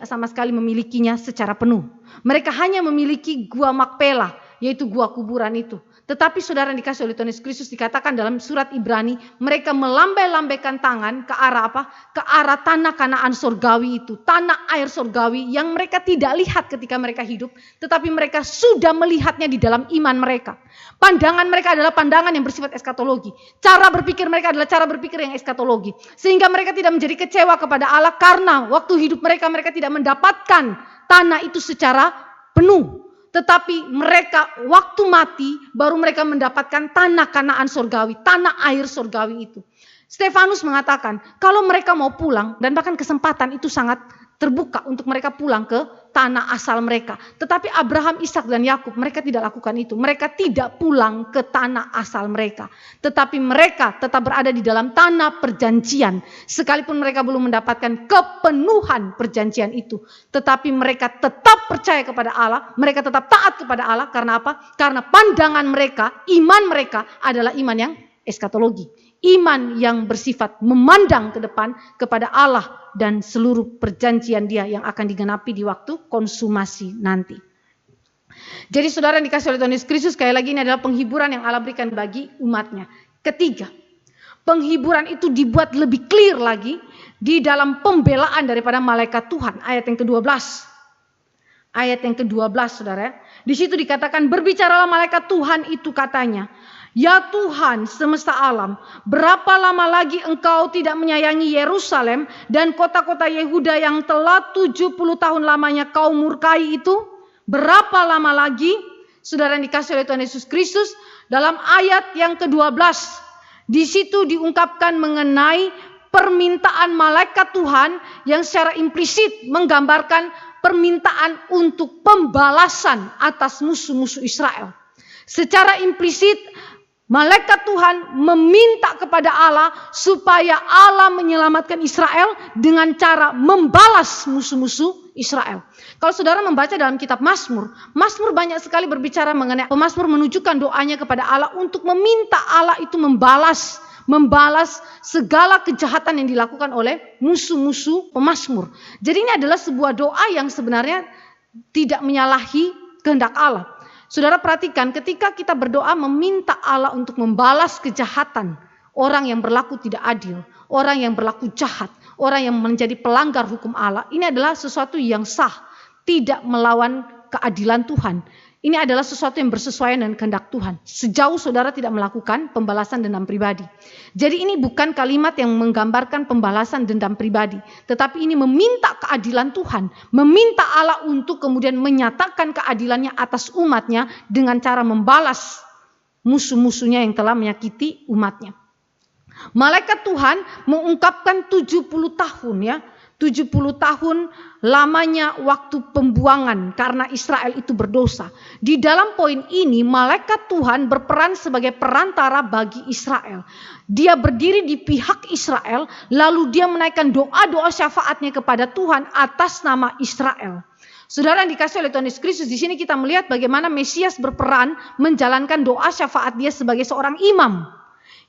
sama sekali memilikinya secara penuh. Mereka hanya memiliki gua Makpela, yaitu gua kuburan itu. Tetapi saudara yang dikasih oleh Tuhan Yesus Kristus, dikatakan dalam surat Ibrani, mereka melambai-lambaikan tangan ke arah apa? Ke arah tanah Kanaan surgawi itu, tanah air surgawi yang mereka tidak lihat ketika mereka hidup, tetapi mereka sudah melihatnya di dalam iman mereka. Pandangan mereka adalah pandangan yang bersifat eskatologi. Cara berpikir mereka adalah cara berpikir yang eskatologi. Sehingga mereka tidak menjadi kecewa kepada Allah karena waktu hidup mereka tidak mendapatkan tanah itu secara penuh. Tetapi mereka waktu mati baru mereka mendapatkan tanah Kanaan surgawi, tanah air surgawi itu. Stefanus mengatakan kalau mereka mau pulang, dan bahkan kesempatan itu sangat terbuka untuk mereka pulang ke tanah asal mereka. Tetapi Abraham, Ishak dan Yakub mereka tidak lakukan itu. Mereka tidak pulang ke tanah asal mereka. Tetapi mereka tetap berada di dalam tanah perjanjian. Sekalipun mereka belum mendapatkan kepenuhan perjanjian itu. Tetapi mereka tetap percaya kepada Allah. Mereka tetap taat kepada Allah. Karena apa? Karena pandangan mereka, iman mereka adalah iman yang eskatologi. Iman yang bersifat memandang ke depan kepada Allah dan seluruh perjanjian Dia yang akan digenapi di waktu konsumasi nanti. Jadi saudara yang dikasih oleh Tuhan Yesus Kristus, sekali lagi ini adalah penghiburan yang Allah berikan bagi umatnya. Ketiga, penghiburan itu dibuat lebih clear lagi di dalam pembelaan daripada malaikat Tuhan. Ayat yang ke-12. Ayat yang ke-12 saudara. Di situ dikatakan, berbicaralah malaikat Tuhan itu katanya, ya Tuhan semesta alam, berapa lama lagi Engkau tidak menyayangi Yerusalem dan kota-kota Yehuda yang telah 70 tahun lamanya Kau murkai itu? Berapa lama lagi? Saudara yang dikasih oleh Tuhan Yesus Kristus, dalam ayat yang ke-12, di situ diungkapkan mengenai permintaan malaikat Tuhan yang secara implisit menggambarkan permintaan untuk pembalasan atas musuh-musuh Israel. Secara implisit malaikat Tuhan meminta kepada Allah supaya Allah menyelamatkan Israel dengan cara membalas musuh-musuh Israel. Kalau saudara membaca dalam kitab Mazmur, Mazmur banyak sekali berbicara mengenai pemazmur menunjukkan doanya kepada Allah untuk meminta Allah itu membalas segala kejahatan yang dilakukan oleh musuh-musuh pemazmur. Jadi ini adalah sebuah doa yang sebenarnya tidak menyalahi kehendak Allah. Saudara perhatikan, ketika kita berdoa meminta Allah untuk membalas kejahatan orang yang berlaku tidak adil, orang yang berlaku jahat, orang yang menjadi pelanggar hukum Allah, ini adalah sesuatu yang sah, tidak melawan keadilan Tuhan. Ini adalah sesuatu yang bersesuaian dengan kehendak Tuhan. Sejauh saudara tidak melakukan pembalasan dendam pribadi. Jadi ini bukan kalimat yang menggambarkan pembalasan dendam pribadi. Tetapi ini meminta keadilan Tuhan. Meminta Allah untuk kemudian menyatakan keadilannya atas umatnya dengan cara membalas musuh-musuhnya yang telah menyakiti umatnya. Malaikat Tuhan mengungkapkan 70 tahun ya. 70 tahun lamanya waktu pembuangan karena Israel itu berdosa. Di dalam poin ini malaikat Tuhan berperan sebagai perantara bagi Israel. Dia berdiri di pihak Israel lalu dia menaikkan doa-doa syafaatnya kepada Tuhan atas nama Israel. Saudara yang dikasih oleh Tuhan Yesus Kristus, di sini kita melihat bagaimana Mesias berperan menjalankan doa syafaat dia sebagai seorang imam.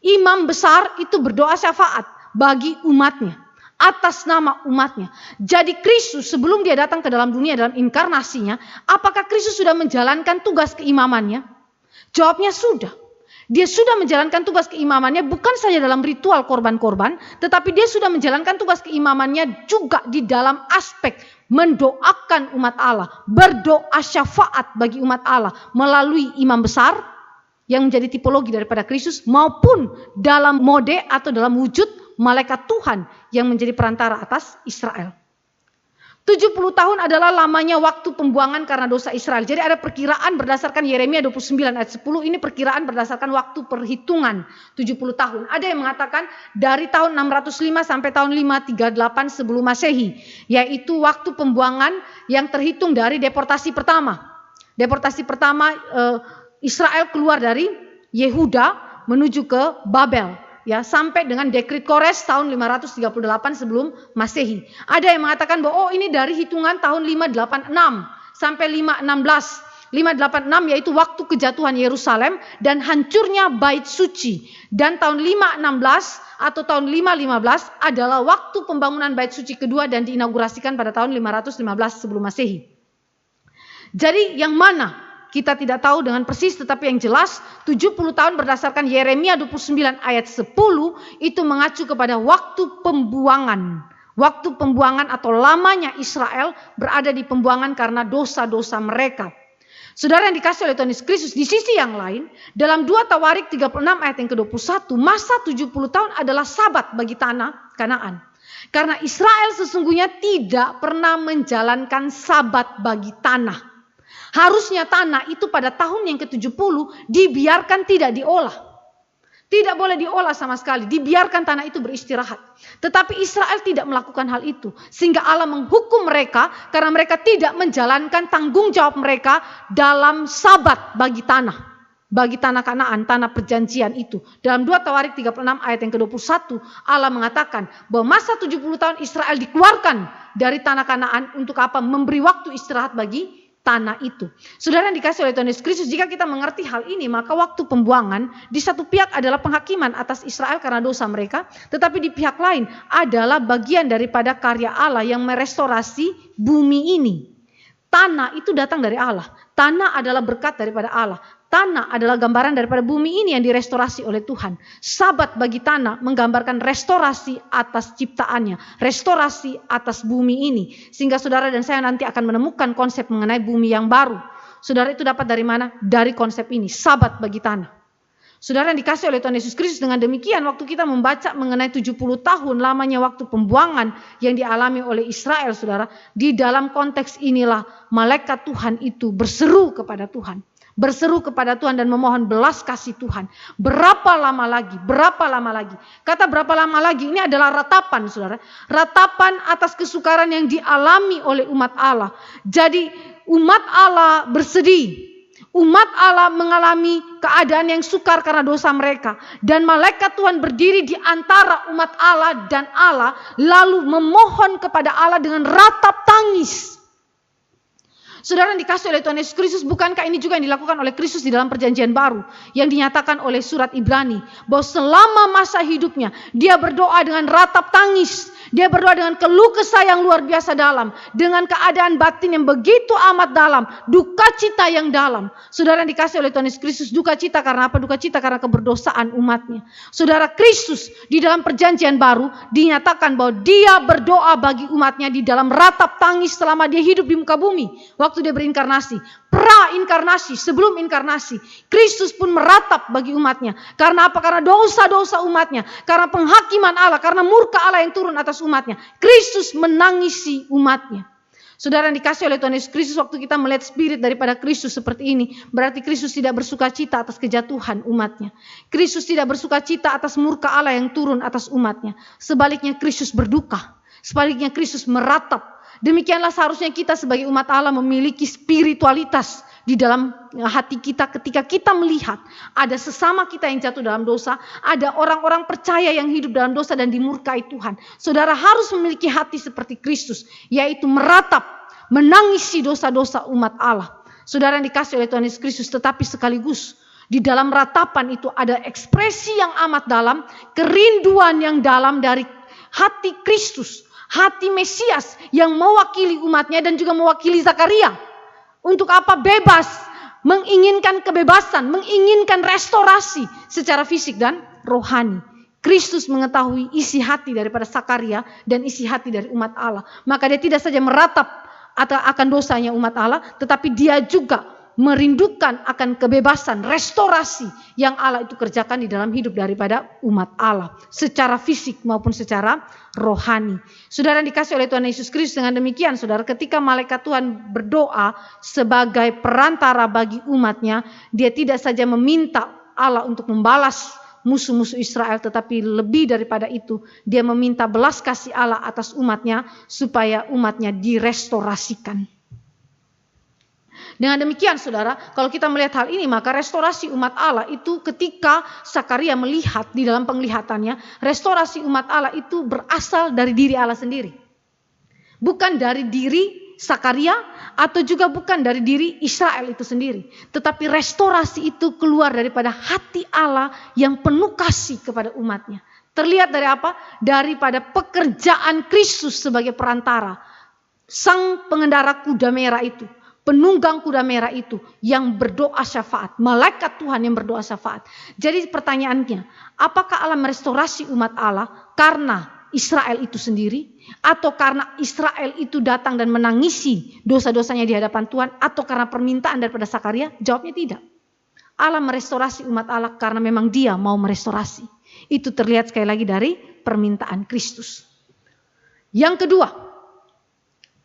Imam besar itu berdoa syafaat bagi umatnya. Atas nama umatnya. Jadi Kristus sebelum dia datang ke dalam dunia dalam inkarnasinya, apakah Kristus sudah menjalankan tugas keimamannya? Jawabnya sudah. Dia sudah menjalankan tugas keimamannya bukan saja dalam ritual korban-korban, tetapi dia sudah menjalankan tugas keimamannya juga di dalam aspek mendoakan umat Allah, berdoa syafaat bagi umat Allah melalui imam besar yang menjadi tipologi daripada Kristus maupun dalam mode atau dalam wujud malaikat Tuhan yang menjadi perantara atas Israel. 70 tahun adalah lamanya waktu pembuangan karena dosa Israel. Jadi ada perkiraan berdasarkan Yeremia 29 ayat 10. Ini perkiraan berdasarkan waktu perhitungan 70 tahun. Ada yang mengatakan dari tahun 605 sampai tahun 538 sebelum Masehi. Yaitu waktu pembuangan yang terhitung dari deportasi pertama. Deportasi pertama Israel keluar dari Yehuda menuju ke Babel. ya sampai dengan dekret Kores tahun 538 sebelum Masehi. Ada yang mengatakan bahwa ini dari hitungan tahun 586 sampai 516. 586 yaitu waktu kejatuhan Yerusalem dan hancurnya bait suci. Dan tahun 516 atau tahun 515 adalah waktu pembangunan bait suci kedua dan diinaugurasikan pada tahun 515 sebelum Masehi. Jadi yang mana? Kita tidak tahu dengan persis, tetapi yang jelas 70 tahun berdasarkan Yeremia 29 ayat 10 itu mengacu kepada waktu pembuangan. Waktu pembuangan atau lamanya Israel berada di pembuangan karena dosa-dosa mereka. Saudara yang dikasih oleh Tuhan Yesus Kristus, di sisi yang lain, dalam 2 Tawarik 36 ayat yang ke-21, masa 70 tahun adalah sabat bagi tanah Kanaan. Karena Israel sesungguhnya tidak pernah menjalankan sabat bagi tanah. Harusnya tanah itu pada tahun yang ke-70 dibiarkan tidak diolah. Tidak boleh diolah sama sekali, dibiarkan tanah itu beristirahat. Tetapi Israel tidak melakukan hal itu. Sehingga Allah menghukum mereka karena mereka tidak menjalankan tanggung jawab mereka dalam sabat bagi tanah. Bagi tanah Kanaan, tanah perjanjian itu. Dalam 2 Tawarik 36 ayat yang ke-21, Allah mengatakan bahwa masa 70 tahun Israel dikeluarkan dari tanah Kanaan untuk apa? Memberi waktu istirahat bagi tanah itu. Saudara yang dikasih oleh Tuhan Yesus Kristus, jika kita mengerti hal ini, maka waktu pembuangan di satu pihak adalah penghakiman atas Israel karena dosa mereka, tetapi di pihak lain adalah bagian daripada karya Allah yang merestorasi bumi ini. Tanah itu datang dari Allah. Tanah adalah berkat daripada Allah. Tanah adalah gambaran daripada bumi ini yang direstorasi oleh Tuhan. Sabat bagi tanah menggambarkan restorasi atas ciptaannya. Restorasi atas bumi ini. Sehingga saudara dan saya nanti akan menemukan konsep mengenai bumi yang baru. Saudara itu dapat dari mana? Dari konsep ini. Sabat bagi tanah. Saudara yang dikasih oleh Tuhan Yesus Kristus, dengan demikian waktu kita membaca mengenai 70 tahun lamanya waktu pembuangan yang dialami oleh Israel, saudara. Di dalam konteks inilah malaikat Tuhan itu berseru kepada Tuhan. Berseru kepada Tuhan dan memohon belas kasih Tuhan. Berapa lama lagi? Berapa lama lagi? Kata berapa lama lagi ini adalah ratapan, saudara. Ratapan atas kesukaran yang dialami oleh umat Allah. Jadi umat Allah bersedih. Umat Allah mengalami keadaan yang sukar karena dosa mereka. Dan malaikat Tuhan berdiri di antara umat Allah dan Allah. Lalu memohon kepada Allah dengan ratap tangis. Saudara yang dikasih oleh Tuhan Yesus Kristus, bukankah ini juga yang dilakukan oleh Kristus di dalam perjanjian baru? Yang dinyatakan oleh surat Ibrani. Bahwa selama masa hidupnya dia berdoa dengan ratap tangis. Dia berdoa dengan keluh kesah yang luar biasa dalam. Dengan keadaan batin yang begitu amat dalam. Duka cita yang dalam. Saudara yang dikasih oleh Tuhan Yesus Kristus, duka cita karena apa? Duka cita karena keberdosaan umatnya. Saudara, Kristus di dalam perjanjian baru dinyatakan bahwa dia berdoa bagi umatnya di dalam ratap tangis selama dia hidup di muka bumi. Waktu dia berinkarnasi. Pra-inkarnasi, sebelum inkarnasi. Kristus pun meratap bagi umatnya. Karena apa? Karena dosa-dosa umatnya. Karena penghakiman Allah. Karena murka Allah yang turun atas umatnya. Kristus menangisi umatnya. Saudara yang dikasih oleh Tuhan Yesus Kristus, waktu kita melihat spirit daripada Kristus seperti ini, berarti Kristus tidak bersuka cita atas kejatuhan umatnya. Kristus tidak bersuka cita atas murka Allah yang turun atas umatnya. Sebaliknya Kristus berduka. Sebaliknya Kristus meratap. Demikianlah seharusnya kita sebagai umat Allah memiliki spiritualitas di dalam hati kita ketika kita melihat ada sesama kita yang jatuh dalam dosa, ada orang-orang percaya yang hidup dalam dosa dan dimurkai Tuhan. Saudara harus memiliki hati seperti Kristus, yaitu meratap, menangisi dosa-dosa umat Allah. Saudara yang dikasih oleh Tuhan Yesus Kristus, tetapi sekaligus di dalam ratapan itu ada ekspresi yang amat dalam, kerinduan yang dalam dari hati Kristus. Hati Mesias yang mewakili umatnya dan juga mewakili Zakaria. Untuk apa? Bebas. Menginginkan kebebasan. Menginginkan restorasi secara fisik dan rohani. Kristus mengetahui isi hati daripada Zakaria dan isi hati dari umat Allah. Maka dia tidak saja meratap akan dosanya umat Allah. Tetapi dia juga merindukan akan kebebasan, restorasi yang Allah itu kerjakan di dalam hidup daripada umat Allah. Secara fisik maupun secara rohani. Saudara yang dikasih oleh Tuhan Yesus Kristus, dengan demikian saudara, ketika malaikat Tuhan berdoa sebagai perantara bagi umatnya, dia tidak saja meminta Allah untuk membalas musuh-musuh Israel, tetapi lebih daripada itu dia meminta belas kasih Allah atas umatnya supaya umatnya direstorasikan. Dengan demikian saudara, kalau kita melihat hal ini, maka restorasi umat Allah itu ketika Zakaria melihat di dalam penglihatannya, restorasi umat Allah itu berasal dari diri Allah sendiri. Bukan dari diri Zakaria atau juga bukan dari diri Israel itu sendiri. Tetapi restorasi itu keluar daripada hati Allah yang penuh kasih kepada umatnya. Terlihat dari apa? Daripada pekerjaan Kristus sebagai perantara. Sang pengendara kuda merah itu. Penunggang kuda merah itu yang berdoa syafaat. Malaikat Tuhan yang berdoa syafaat. Jadi pertanyaannya, apakah Allah merestorasi umat Allah karena Israel itu sendiri? Atau karena Israel itu datang dan menangisi dosa-dosanya di hadapan Tuhan? Atau karena permintaan daripada Zakaria? Jawabnya tidak. Allah merestorasi umat Allah karena memang Dia mau merestorasi. Itu terlihat sekali lagi dari permintaan Kristus. Yang kedua,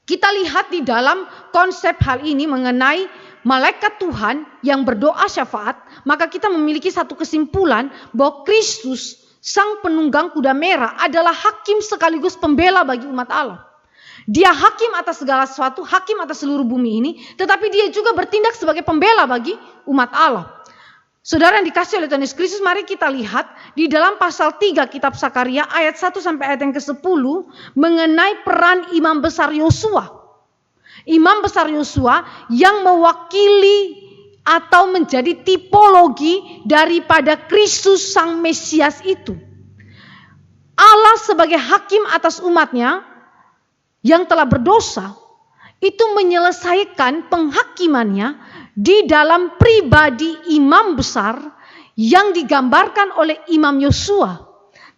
kita lihat di dalam konsep hal ini mengenai malaikat Tuhan yang berdoa syafaat, maka kita memiliki satu kesimpulan bahwa Kristus, sang penunggang kuda merah, adalah hakim sekaligus pembela bagi umat Allah. Dia hakim atas segala sesuatu, hakim atas seluruh bumi ini, tetapi dia juga bertindak sebagai pembela bagi umat Allah. Saudara yang dikasih oleh Tuhan Yesus Kristus, mari kita lihat di dalam pasal 3 kitab Zakaria ayat 1 sampai ayat yang ke-10 mengenai peran imam besar Yosua. Imam besar Yosua yang mewakili atau menjadi tipologi daripada Kristus sang Mesias itu. Allah sebagai hakim atas umatnya yang telah berdosa itu menyelesaikan penghakimannya di dalam pribadi imam besar yang digambarkan oleh Imam Yosua.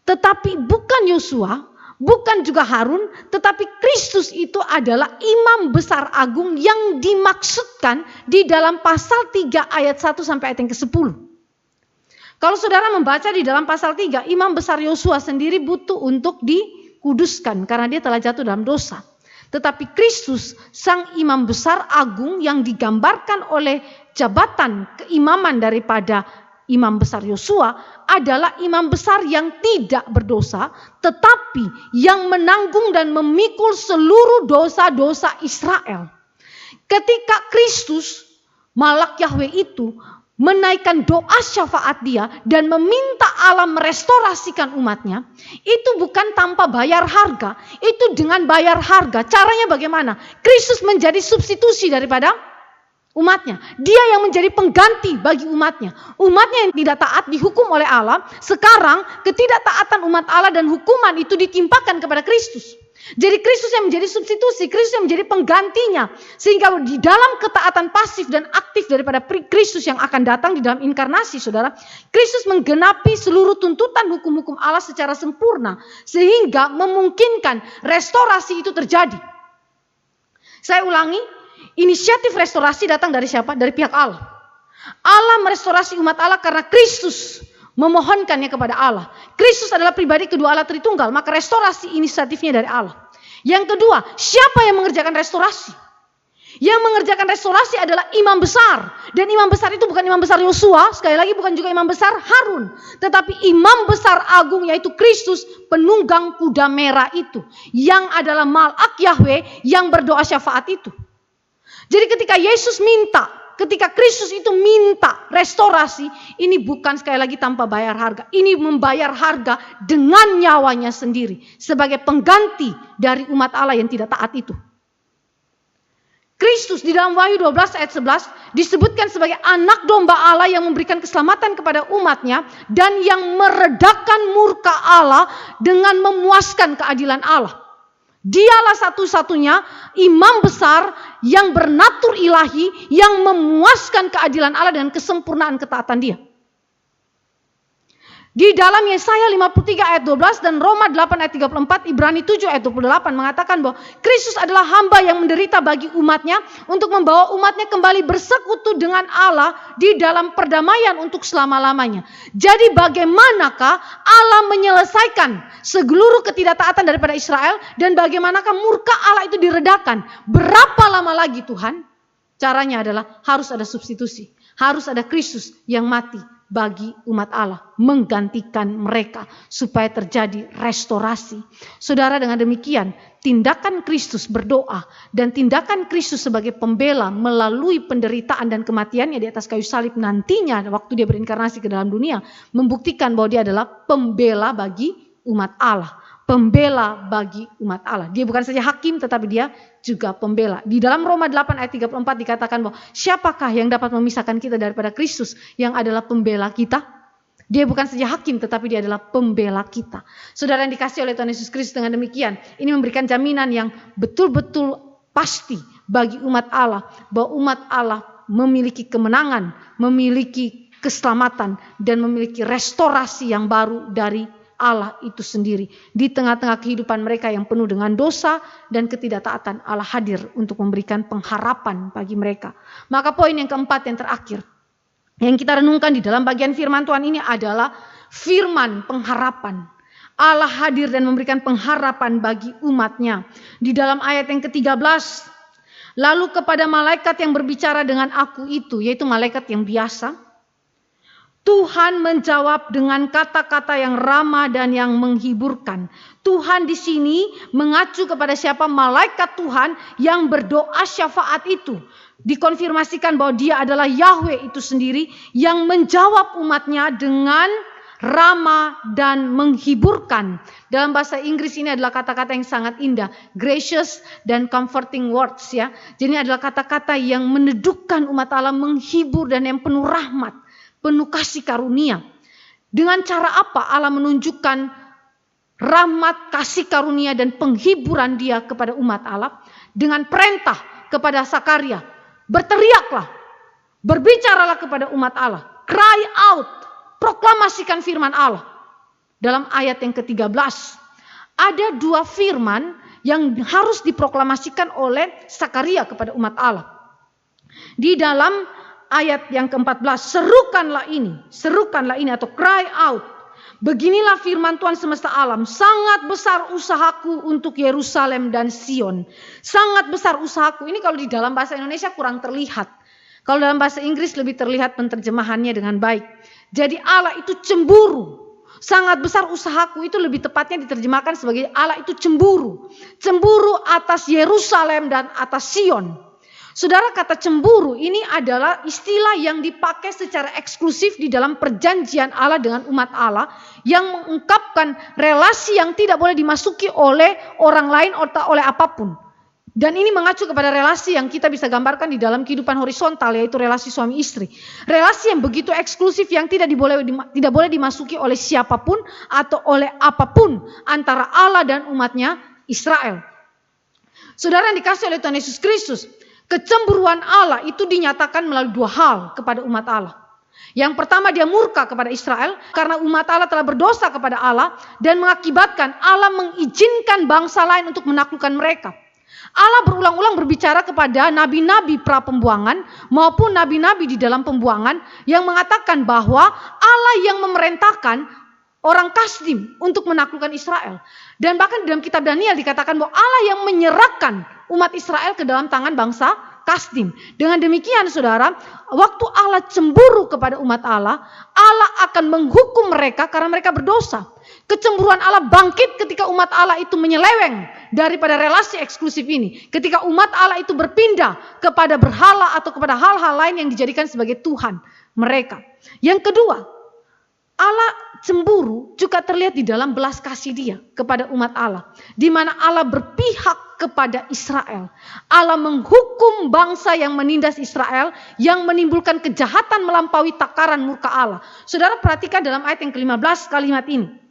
Tetapi bukan Yosua, bukan juga Harun, tetapi Kristus itu adalah imam besar agung yang dimaksudkan di dalam pasal 3 ayat 1 sampai ayat yang ke-10. Kalau saudara membaca di dalam pasal 3, imam besar Yosua sendiri butuh untuk dikuduskan karena dia telah jatuh dalam dosa. Tetapi Kristus, sang imam besar agung yang digambarkan oleh jabatan keimaman daripada imam besar Yosua adalah imam besar yang tidak berdosa, tetapi yang menanggung dan memikul seluruh dosa-dosa Israel. Ketika Kristus, Malak Yahweh itu menaikkan doa syafaat dia dan meminta Allah merestorasikan umatnya, itu bukan tanpa bayar harga, itu dengan bayar harga. Caranya bagaimana? Kristus menjadi substitusi daripada umatnya. Dia yang menjadi pengganti bagi umatnya. Umatnya yang tidak taat dihukum oleh Allah. Sekarang ketidaktaatan umat Allah dan hukuman itu ditimpakan kepada Kristus. Jadi Kristus yang menjadi substitusi, Kristus yang menjadi penggantinya. Sehingga di dalam ketaatan pasif dan aktif daripada Kristus yang akan datang di dalam inkarnasi, saudara, Kristus menggenapi seluruh tuntutan hukum-hukum Allah secara sempurna. Sehingga memungkinkan restorasi itu terjadi. Saya ulangi, inisiatif restorasi datang dari siapa? Dari pihak Allah. Allah merestorasi umat Allah karena Kristus memohonkannya kepada Allah. Kristus adalah pribadi kedua Allah Tritunggal, maka restorasi inisiatifnya dari Allah. Yang kedua, siapa yang mengerjakan restorasi? Yang mengerjakan restorasi adalah imam besar. Dan imam besar itu bukan imam besar Yosua, sekali lagi bukan juga imam besar Harun. Tetapi imam besar agung yaitu Kristus, penunggang kuda merah itu. Yang adalah Malak Yahweh yang berdoa syafaat itu. Jadi ketika Yesus minta, ketika Kristus itu minta restorasi, ini bukan sekali lagi tanpa bayar harga. Ini membayar harga dengan nyawanya sendiri. Sebagai pengganti dari umat Allah yang tidak taat itu. Kristus di dalam Wahyu 12 ayat 11 disebutkan sebagai anak domba Allah yang memberikan keselamatan kepada umatnya. Dan yang meredakan murka Allah dengan memuaskan keadilan Allah. Dialah satu-satunya imam besar yang bernatur ilahi, yang memuaskan keadilan Allah dan kesempurnaan ketaatan dia. Di dalam Yesaya 53 ayat 12 dan Roma 8 ayat 34, Ibrani 7 ayat 28 mengatakan bahwa Kristus adalah hamba yang menderita bagi umatnya untuk membawa umatnya kembali bersekutu dengan Allah di dalam perdamaian untuk selama-lamanya. Jadi bagaimanakah Allah menyelesaikan seluruh ketidaktaatan daripada Israel dan bagaimanakah murka Allah itu diredakan? Berapa lama lagi Tuhan? Caranya adalah harus ada substitusi. Harus ada Kristus yang mati bagi umat Allah, menggantikan mereka supaya terjadi restorasi. Saudara, dengan demikian tindakan Kristus berdoa dan tindakan Kristus sebagai pembela melalui penderitaan dan kematiannya di atas kayu salib nantinya waktu dia berinkarnasi ke dalam dunia membuktikan bahwa dia adalah pembela bagi umat Allah. Pembela bagi umat Allah. Dia bukan saja hakim tetapi dia juga pembela. Di dalam Roma 8 ayat 34 dikatakan bahwa siapakah yang dapat memisahkan kita daripada Kristus yang adalah pembela kita? Dia bukan saja hakim tetapi dia adalah pembela kita. Saudara yang dikasihi oleh Tuhan Yesus Kristus, dengan demikian ini memberikan jaminan yang betul-betul pasti bagi umat Allah bahwa umat Allah memiliki kemenangan, memiliki keselamatan dan memiliki restorasi yang baru dari Allah itu sendiri. Di tengah-tengah kehidupan mereka yang penuh dengan dosa dan ketidaktaatan, Allah hadir untuk memberikan pengharapan bagi mereka. Maka poin yang keempat yang terakhir yang kita renungkan di dalam bagian firman Tuhan ini adalah firman pengharapan. Allah hadir dan memberikan pengharapan bagi umatnya. Di dalam ayat yang ke-13, lalu kepada malaikat yang berbicara dengan aku itu, yaitu malaikat yang biasa, Tuhan menjawab dengan kata-kata yang ramah dan yang menghiburkan. Tuhan di sini mengacu kepada siapa? Malaikat Tuhan yang berdoa syafaat itu. Dikonfirmasikan bahwa dia adalah Yahweh itu sendiri yang menjawab umatnya dengan ramah dan menghiburkan. Dalam bahasa Inggris ini adalah kata-kata yang sangat indah, gracious dan comforting words ya. Jadi ini adalah kata-kata yang menedukkan umat Allah, menghibur dan yang penuh rahmat, penuh kasih karunia. Dengan cara apa Allah menunjukkan rahmat, kasih karunia dan penghiburan dia kepada umat Allah? Dengan perintah kepada Sakaria, berteriaklah, berbicaralah kepada umat Allah, cry out, proklamasikan firman Allah. Dalam ayat yang ke-13 ada dua firman yang harus diproklamasikan oleh Sakaria kepada umat Allah. Di dalam ayat yang ke-14, serukanlah ini atau cry out. Beginilah firman Tuhan semesta alam, sangat besar usahaku untuk Yerusalem dan Sion. Sangat besar usahaku. Ini kalau di dalam bahasa Indonesia kurang terlihat. Kalau dalam bahasa Inggris lebih terlihat penerjemahannya dengan baik. Jadi Allah itu cemburu. Sangat besar usahaku itu lebih tepatnya diterjemahkan sebagai Allah itu cemburu. Cemburu atas Yerusalem dan atas Sion. Saudara, kata cemburu ini adalah istilah yang dipakai secara eksklusif di dalam perjanjian Allah dengan umat Allah yang mengungkapkan relasi yang tidak boleh dimasuki oleh orang lain atau oleh apapun. Dan ini mengacu kepada relasi yang kita bisa gambarkan di dalam kehidupan horizontal, yaitu relasi suami istri. Relasi yang begitu eksklusif yang tidak boleh dimasuki oleh siapapun atau oleh apapun antara Allah dan umatnya Israel. Saudara yang dikasihi oleh Tuhan Yesus Kristus, kecemburuan Allah itu dinyatakan melalui dua hal kepada umat Allah. Yang pertama, dia murka kepada Israel karena umat Allah telah berdosa kepada Allah dan mengakibatkan Allah mengizinkan bangsa lain untuk menaklukkan mereka. Allah berulang-ulang berbicara kepada nabi-nabi pra pembuangan maupun nabi-nabi di dalam pembuangan yang mengatakan bahwa Allah yang memerintahkan orang Kasdim untuk menaklukkan Israel. Dan bahkan di dalam kitab Daniel dikatakan bahwa Allah yang menyerahkan umat Israel ke dalam tangan bangsa Kasdim. Dengan demikian saudara, waktu Allah cemburu kepada umat Allah, Allah akan menghukum mereka karena mereka berdosa. Kecemburuan Allah bangkit ketika umat Allah itu menyeleweng daripada relasi eksklusif ini. Ketika umat Allah itu berpindah kepada berhala atau kepada hal-hal lain yang dijadikan sebagai Tuhan mereka. Yang kedua, Allah cemburu juga terlihat di dalam belas kasih dia kepada umat Allah. Di mana Allah berpihak kepada Israel. Allah menghukum bangsa yang menindas Israel, yang menimbulkan kejahatan melampaui takaran murka Allah. Saudara perhatikan dalam ayat yang ke-15 kalimat ini.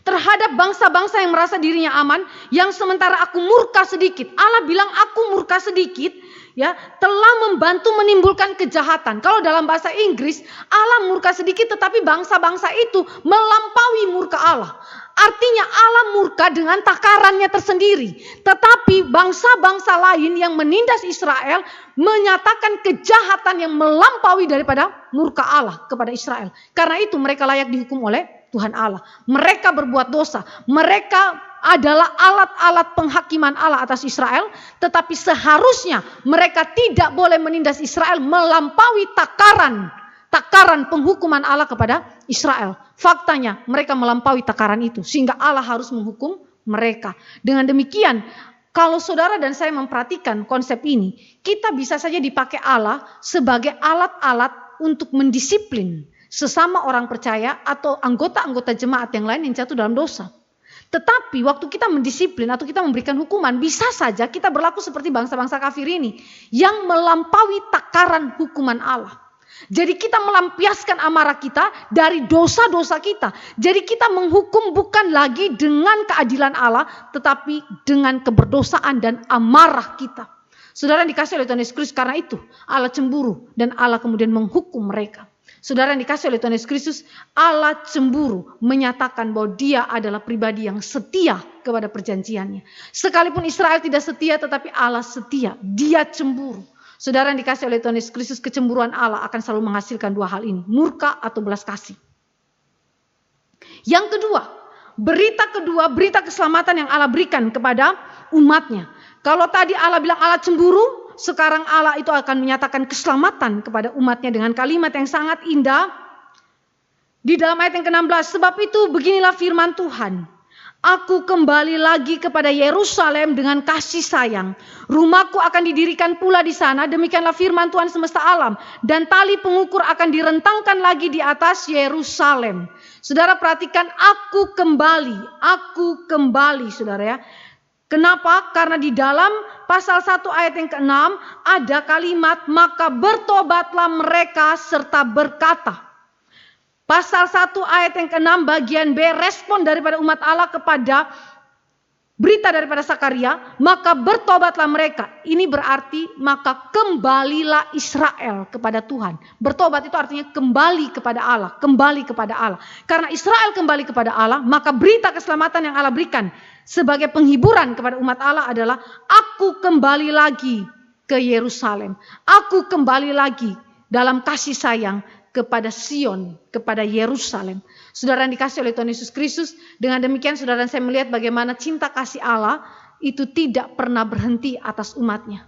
Terhadap bangsa-bangsa yang merasa dirinya aman, yang sementara aku murka sedikit. Allah bilang aku murka sedikit, ya, telah membantu menimbulkan kejahatan. Kalau dalam bahasa Inggris, Allah murka sedikit tetapi bangsa-bangsa itu melampaui murka Allah. Artinya Allah murka dengan takarannya tersendiri. Tetapi bangsa-bangsa lain yang menindas Israel menyatakan kejahatan yang melampaui daripada murka Allah kepada Israel. Karena itu mereka layak dihukum oleh Tuhan Allah. Mereka berbuat dosa. Mereka adalah alat-alat penghakiman Allah atas Israel. Tetapi seharusnya mereka tidak boleh menindas Israel melampaui takaran takaran penghukuman Allah kepada Israel. Faktanya mereka melampaui takaran itu sehingga Allah harus menghukum mereka. Dengan demikian, kalau saudara dan saya memperhatikan konsep ini, kita bisa saja dipakai Allah sebagai alat-alat untuk mendisiplin sesama orang percaya atau anggota-anggota jemaat yang lain yang jatuh dalam dosa. Tetapi waktu kita mendisiplin atau kita memberikan hukuman, bisa saja kita berlaku seperti bangsa-bangsa kafir ini yang melampaui takaran hukuman Allah. Jadi kita melampiaskan amarah kita dari dosa-dosa kita. Jadi kita menghukum bukan lagi dengan keadilan Allah, tetapi dengan keberdosaan dan amarah kita. Saudara yang dikasih oleh Tuhan Yesus Kristus, karena itu Allah cemburu dan Allah kemudian menghukum mereka. Saudara yang dikasih oleh Tuhan Yesus Kristus, Allah cemburu menyatakan bahwa Dia adalah pribadi yang setia kepada perjanjiannya. Sekalipun Israel tidak setia, tetapi Allah setia. Dia cemburu. Saudara yang dikasih oleh Tuhan Yesus Kristus, kecemburuan Allah akan selalu menghasilkan dua hal ini, murka atau belas kasih. Yang kedua, berita keselamatan yang Allah berikan kepada umatnya. Kalau tadi Allah bilang Allah cemburu, sekarang Allah itu akan menyatakan keselamatan kepada umatnya dengan kalimat yang sangat indah. Di dalam ayat yang ke-16, sebab itu beginilah firman Tuhan. Aku kembali lagi kepada Yerusalem dengan kasih sayang. Rumahku akan didirikan pula di sana. Demikianlah firman Tuhan semesta alam. Dan tali pengukur akan direntangkan lagi di atas Yerusalem. Saudara perhatikan, aku kembali saudara ya. Kenapa? Karena di dalam pasal 1 ayat yang ke-6 ada kalimat, maka bertobatlah mereka serta berkata. Pasal 1 ayat yang ke-6 bagian B, respon daripada umat Allah kepada berita daripada Sakaria, maka bertobatlah mereka. Ini berarti maka kembalilah Israel kepada Tuhan. Bertobat itu artinya kembali kepada Allah, kembali kepada Allah. Karena Israel kembali kepada Allah, maka berita keselamatan yang Allah berikan sebagai penghiburan kepada umat Allah adalah, aku kembali lagi ke Yerusalem. Aku kembali lagi dalam kasih sayang kepada Sion, kepada Yerusalem. Saudara yang dikasih oleh Tuhan Yesus Kristus, dengan demikian saudara dan saya melihat bagaimana cinta kasih Allah itu tidak pernah berhenti atas umatnya.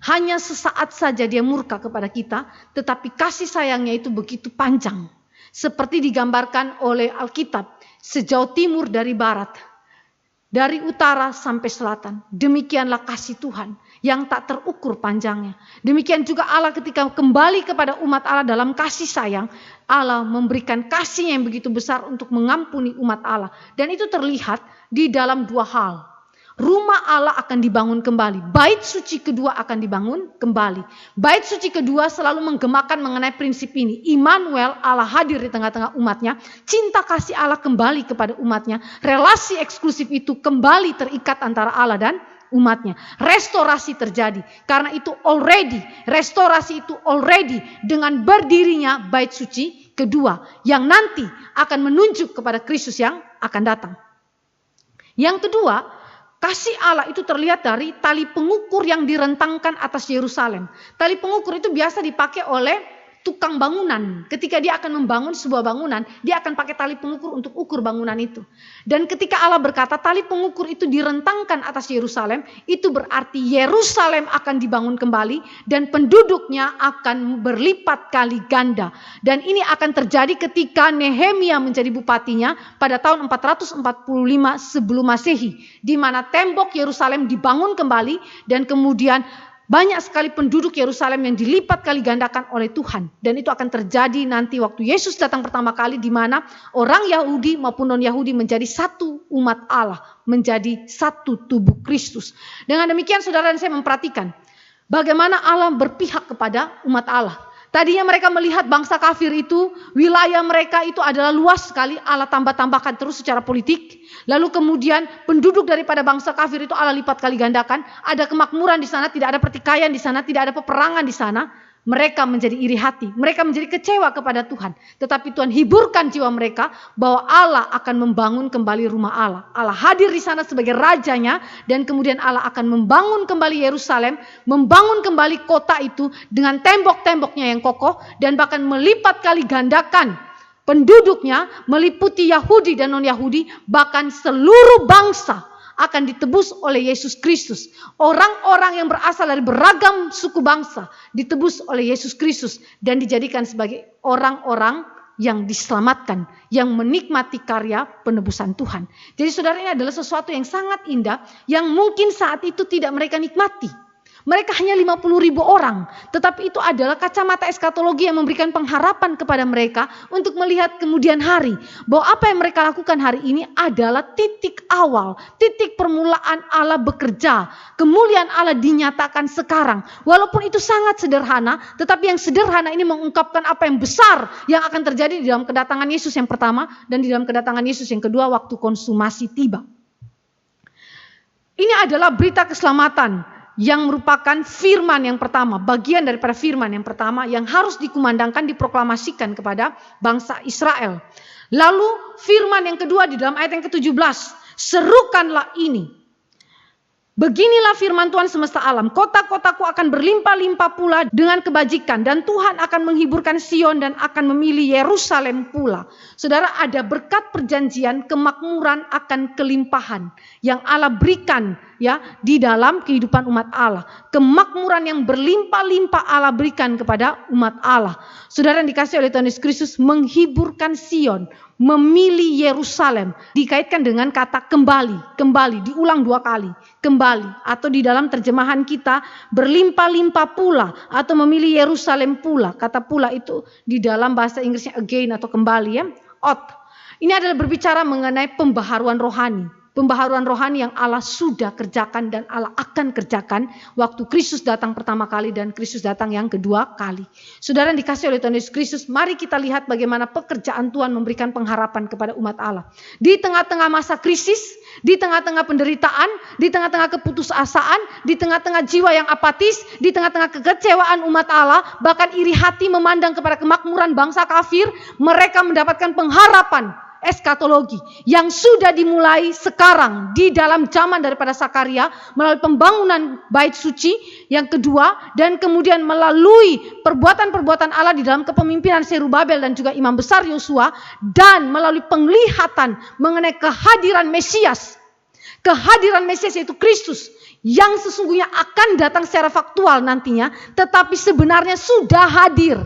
Hanya sesaat saja dia murka kepada kita, tetapi kasih sayangnya itu begitu panjang. Seperti digambarkan oleh Alkitab, sejauh timur dari barat, dari utara sampai selatan. Demikianlah kasih Tuhan yang tak terukur panjangnya. Demikian juga Allah ketika kembali kepada umat Allah dalam kasih sayang, Allah memberikan kasih yang begitu besar untuk mengampuni umat Allah. Dan itu terlihat di dalam dua hal. Rumah Allah akan dibangun kembali. Bait suci kedua akan dibangun kembali. Bait suci kedua selalu menggemakan mengenai prinsip ini. Immanuel, Allah hadir di tengah-tengah umatnya. Cinta kasih Allah kembali kepada umatnya. Relasi eksklusif itu kembali terikat antara Allah dan umatnya. Restorasi terjadi. Karena itu restorasi itu already dengan berdirinya bait suci kedua. Yang nanti akan menunjuk kepada Kristus yang akan datang. Yang kedua, kasih Allah itu terlihat dari tali pengukur yang direntangkan atas Yerusalem. Tali pengukur itu biasa dipakai oleh tukang bangunan. Ketika dia akan membangun sebuah bangunan, dia akan pakai tali pengukur untuk ukur bangunan itu. Dan ketika Allah berkata tali pengukur itu direntangkan atas Yerusalem, itu berarti Yerusalem akan dibangun kembali dan penduduknya akan berlipat kali ganda. Dan ini akan terjadi ketika Nehemia menjadi bupatinya pada tahun 445 sebelum Masehi, di mana tembok Yerusalem dibangun kembali dan kemudian banyak sekali penduduk Yerusalem yang dilipat kali gandakan oleh Tuhan. Dan itu akan terjadi nanti waktu Yesus datang pertama kali, di mana orang Yahudi maupun non-Yahudi menjadi satu umat Allah, menjadi satu tubuh Kristus. Dengan demikian saudara dan saya memperhatikan bagaimana Allah berpihak kepada umat Allah. Tadinya mereka melihat bangsa kafir itu, wilayah mereka itu adalah luas sekali, Allah tambah-tambahkan terus secara politik. Lalu kemudian penduduk daripada bangsa kafir itu Allah lipat kali gandakan. Ada kemakmuran di sana, tidak ada pertikaian di sana, tidak ada peperangan di sana. Mereka menjadi iri hati, mereka menjadi kecewa kepada Tuhan. Tetapi Tuhan hiburkan jiwa mereka bahwa Allah akan membangun kembali rumah Allah. Allah hadir di sana sebagai rajanya dan kemudian Allah akan membangun kembali Yerusalem, membangun kembali kota itu dengan tembok-temboknya yang kokoh dan bahkan melipat kali gandakan penduduknya, meliputi Yahudi dan non-Yahudi, bahkan seluruh bangsa akan ditebus oleh Yesus Kristus. Orang-orang yang berasal dari beragam suku bangsa ditebus oleh Yesus Kristus dan dijadikan sebagai orang-orang yang diselamatkan, yang menikmati karya penebusan Tuhan. Jadi saudara, ini adalah sesuatu yang sangat indah yang mungkin saat itu tidak mereka nikmati. Mereka hanya 50.000 orang, tetapi itu adalah kacamata eskatologi yang memberikan pengharapan kepada mereka untuk melihat kemudian hari. Bahwa apa yang mereka lakukan hari ini adalah titik awal, titik permulaan Allah bekerja. Kemuliaan Allah dinyatakan sekarang. Walaupun itu sangat sederhana, tetapi yang sederhana ini mengungkapkan apa yang besar yang akan terjadi di dalam kedatangan Yesus yang pertama dan di dalam kedatangan Yesus yang kedua waktu konsumasi tiba. Ini adalah berita keselamatan yang merupakan firman yang pertama, bagian daripada firman yang pertama yang harus dikumandangkan, diproklamasikan kepada bangsa Israel. Lalu firman yang kedua di dalam ayat yang ke-17, serukanlah ini. Beginilah firman Tuhan semesta alam, kota-kotaku akan berlimpah-limpah pula dengan kebajikan dan Tuhan akan menghiburkan Sion dan akan memilih Yerusalem pula. Saudara, ada berkat perjanjian kemakmuran akan kelimpahan yang Allah berikan ya di dalam kehidupan umat Allah. Kemakmuran yang berlimpah-limpah Allah berikan kepada umat Allah. Saudara yang dikasih oleh Tuhan Yesus Kristus, menghiburkan Sion, memilih Yerusalem dikaitkan dengan kata kembali, diulang 2 kali, kembali, atau di dalam terjemahan kita berlimpah-limpah pula atau memilih Yerusalem pula. Kata pula itu di dalam bahasa Inggrisnya again atau kembali ya, Ini adalah berbicara mengenai pembaharuan rohani. Pembaharuan rohani yang Allah sudah kerjakan dan Allah akan kerjakan waktu Kristus datang pertama kali dan Kristus datang yang kedua kali. Saudara yang dikasih oleh Tuhan Yesus Kristus, mari kita lihat bagaimana pekerjaan Tuhan memberikan pengharapan kepada umat Allah. Di tengah-tengah masa krisis, di tengah-tengah penderitaan, di tengah-tengah keputusasaan, di tengah-tengah jiwa yang apatis, di tengah-tengah kekecewaan umat Allah, bahkan iri hati memandang kepada kemakmuran bangsa kafir, mereka mendapatkan pengharapan eskatologi yang sudah dimulai sekarang di dalam zaman daripada Sakaria melalui pembangunan bait suci yang kedua dan kemudian melalui perbuatan-perbuatan Allah di dalam kepemimpinan Zerubabel dan juga imam besar Yosua dan melalui penglihatan mengenai kehadiran Mesias. Kehadiran Mesias yaitu Kristus yang sesungguhnya akan datang secara faktual nantinya, tetapi sebenarnya sudah hadir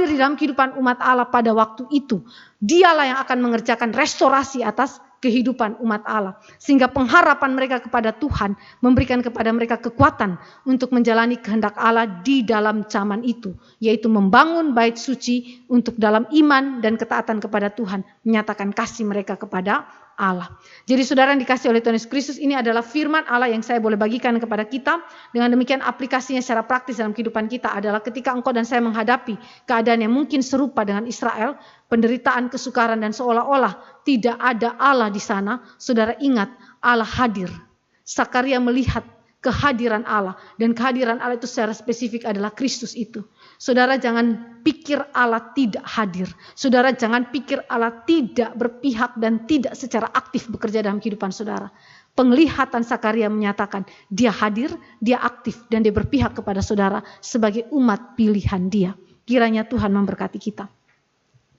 di dalam kehidupan umat Allah pada waktu itu. Dialah yang akan mengerjakan restorasi atas kehidupan umat Allah, sehingga pengharapan mereka kepada Tuhan memberikan kepada mereka kekuatan untuk menjalani kehendak Allah di dalam zaman itu, yaitu membangun bait suci untuk dalam iman dan ketaatan kepada Tuhan, menyatakan kasih mereka kepada Allah. Jadi saudara yang dikasih oleh Tuhan Yesus Kristus, ini adalah firman Allah yang saya boleh bagikan kepada kita. Dengan demikian aplikasinya secara praktis dalam kehidupan kita adalah ketika engkau dan saya menghadapi keadaan yang mungkin serupa dengan Israel, penderitaan, kesukaran dan seolah-olah tidak ada Allah di sana, saudara ingat Allah hadir. Sakaria melihat kehadiran Allah dan kehadiran Allah itu secara spesifik adalah Kristus itu. Saudara jangan pikir Allah tidak hadir. Saudara jangan pikir Allah tidak berpihak dan tidak secara aktif bekerja dalam kehidupan saudara. Penglihatan Sakaria menyatakan dia hadir, dia aktif dan dia berpihak kepada saudara sebagai umat pilihan dia. Kiranya Tuhan memberkati kita.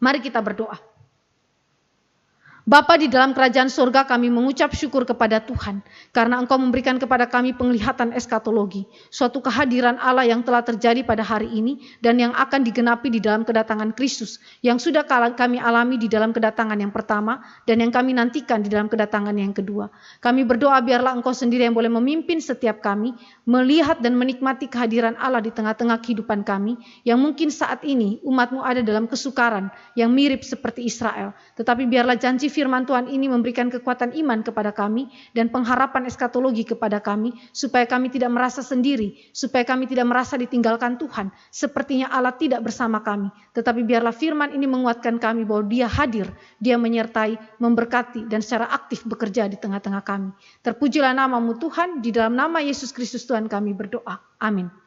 Mari kita berdoa. Bapa di dalam kerajaan surga, kami mengucap syukur kepada Tuhan karena Engkau memberikan kepada kami penglihatan eskatologi, suatu kehadiran Allah yang telah terjadi pada hari ini dan yang akan digenapi di dalam kedatangan Kristus yang sudah kami alami di dalam kedatangan yang pertama dan yang kami nantikan di dalam kedatangan yang kedua. Kami berdoa biarlah Engkau sendiri yang boleh memimpin setiap kami melihat dan menikmati kehadiran Allah di tengah-tengah kehidupan kami yang mungkin saat ini umat-Mu ada dalam kesukaran yang mirip seperti Israel, tetapi biarlah janji firman Tuhan ini memberikan kekuatan iman kepada kami dan pengharapan eskatologi kepada kami supaya kami tidak merasa sendiri, supaya kami tidak merasa ditinggalkan Tuhan. Sepertinya Allah tidak bersama kami, tetapi biarlah firman ini menguatkan kami bahwa Dia hadir, Dia menyertai, memberkati dan secara aktif bekerja di tengah-tengah kami. Terpujilah nama-Mu Tuhan, di dalam nama Yesus Kristus Tuhan kami berdoa. Amin.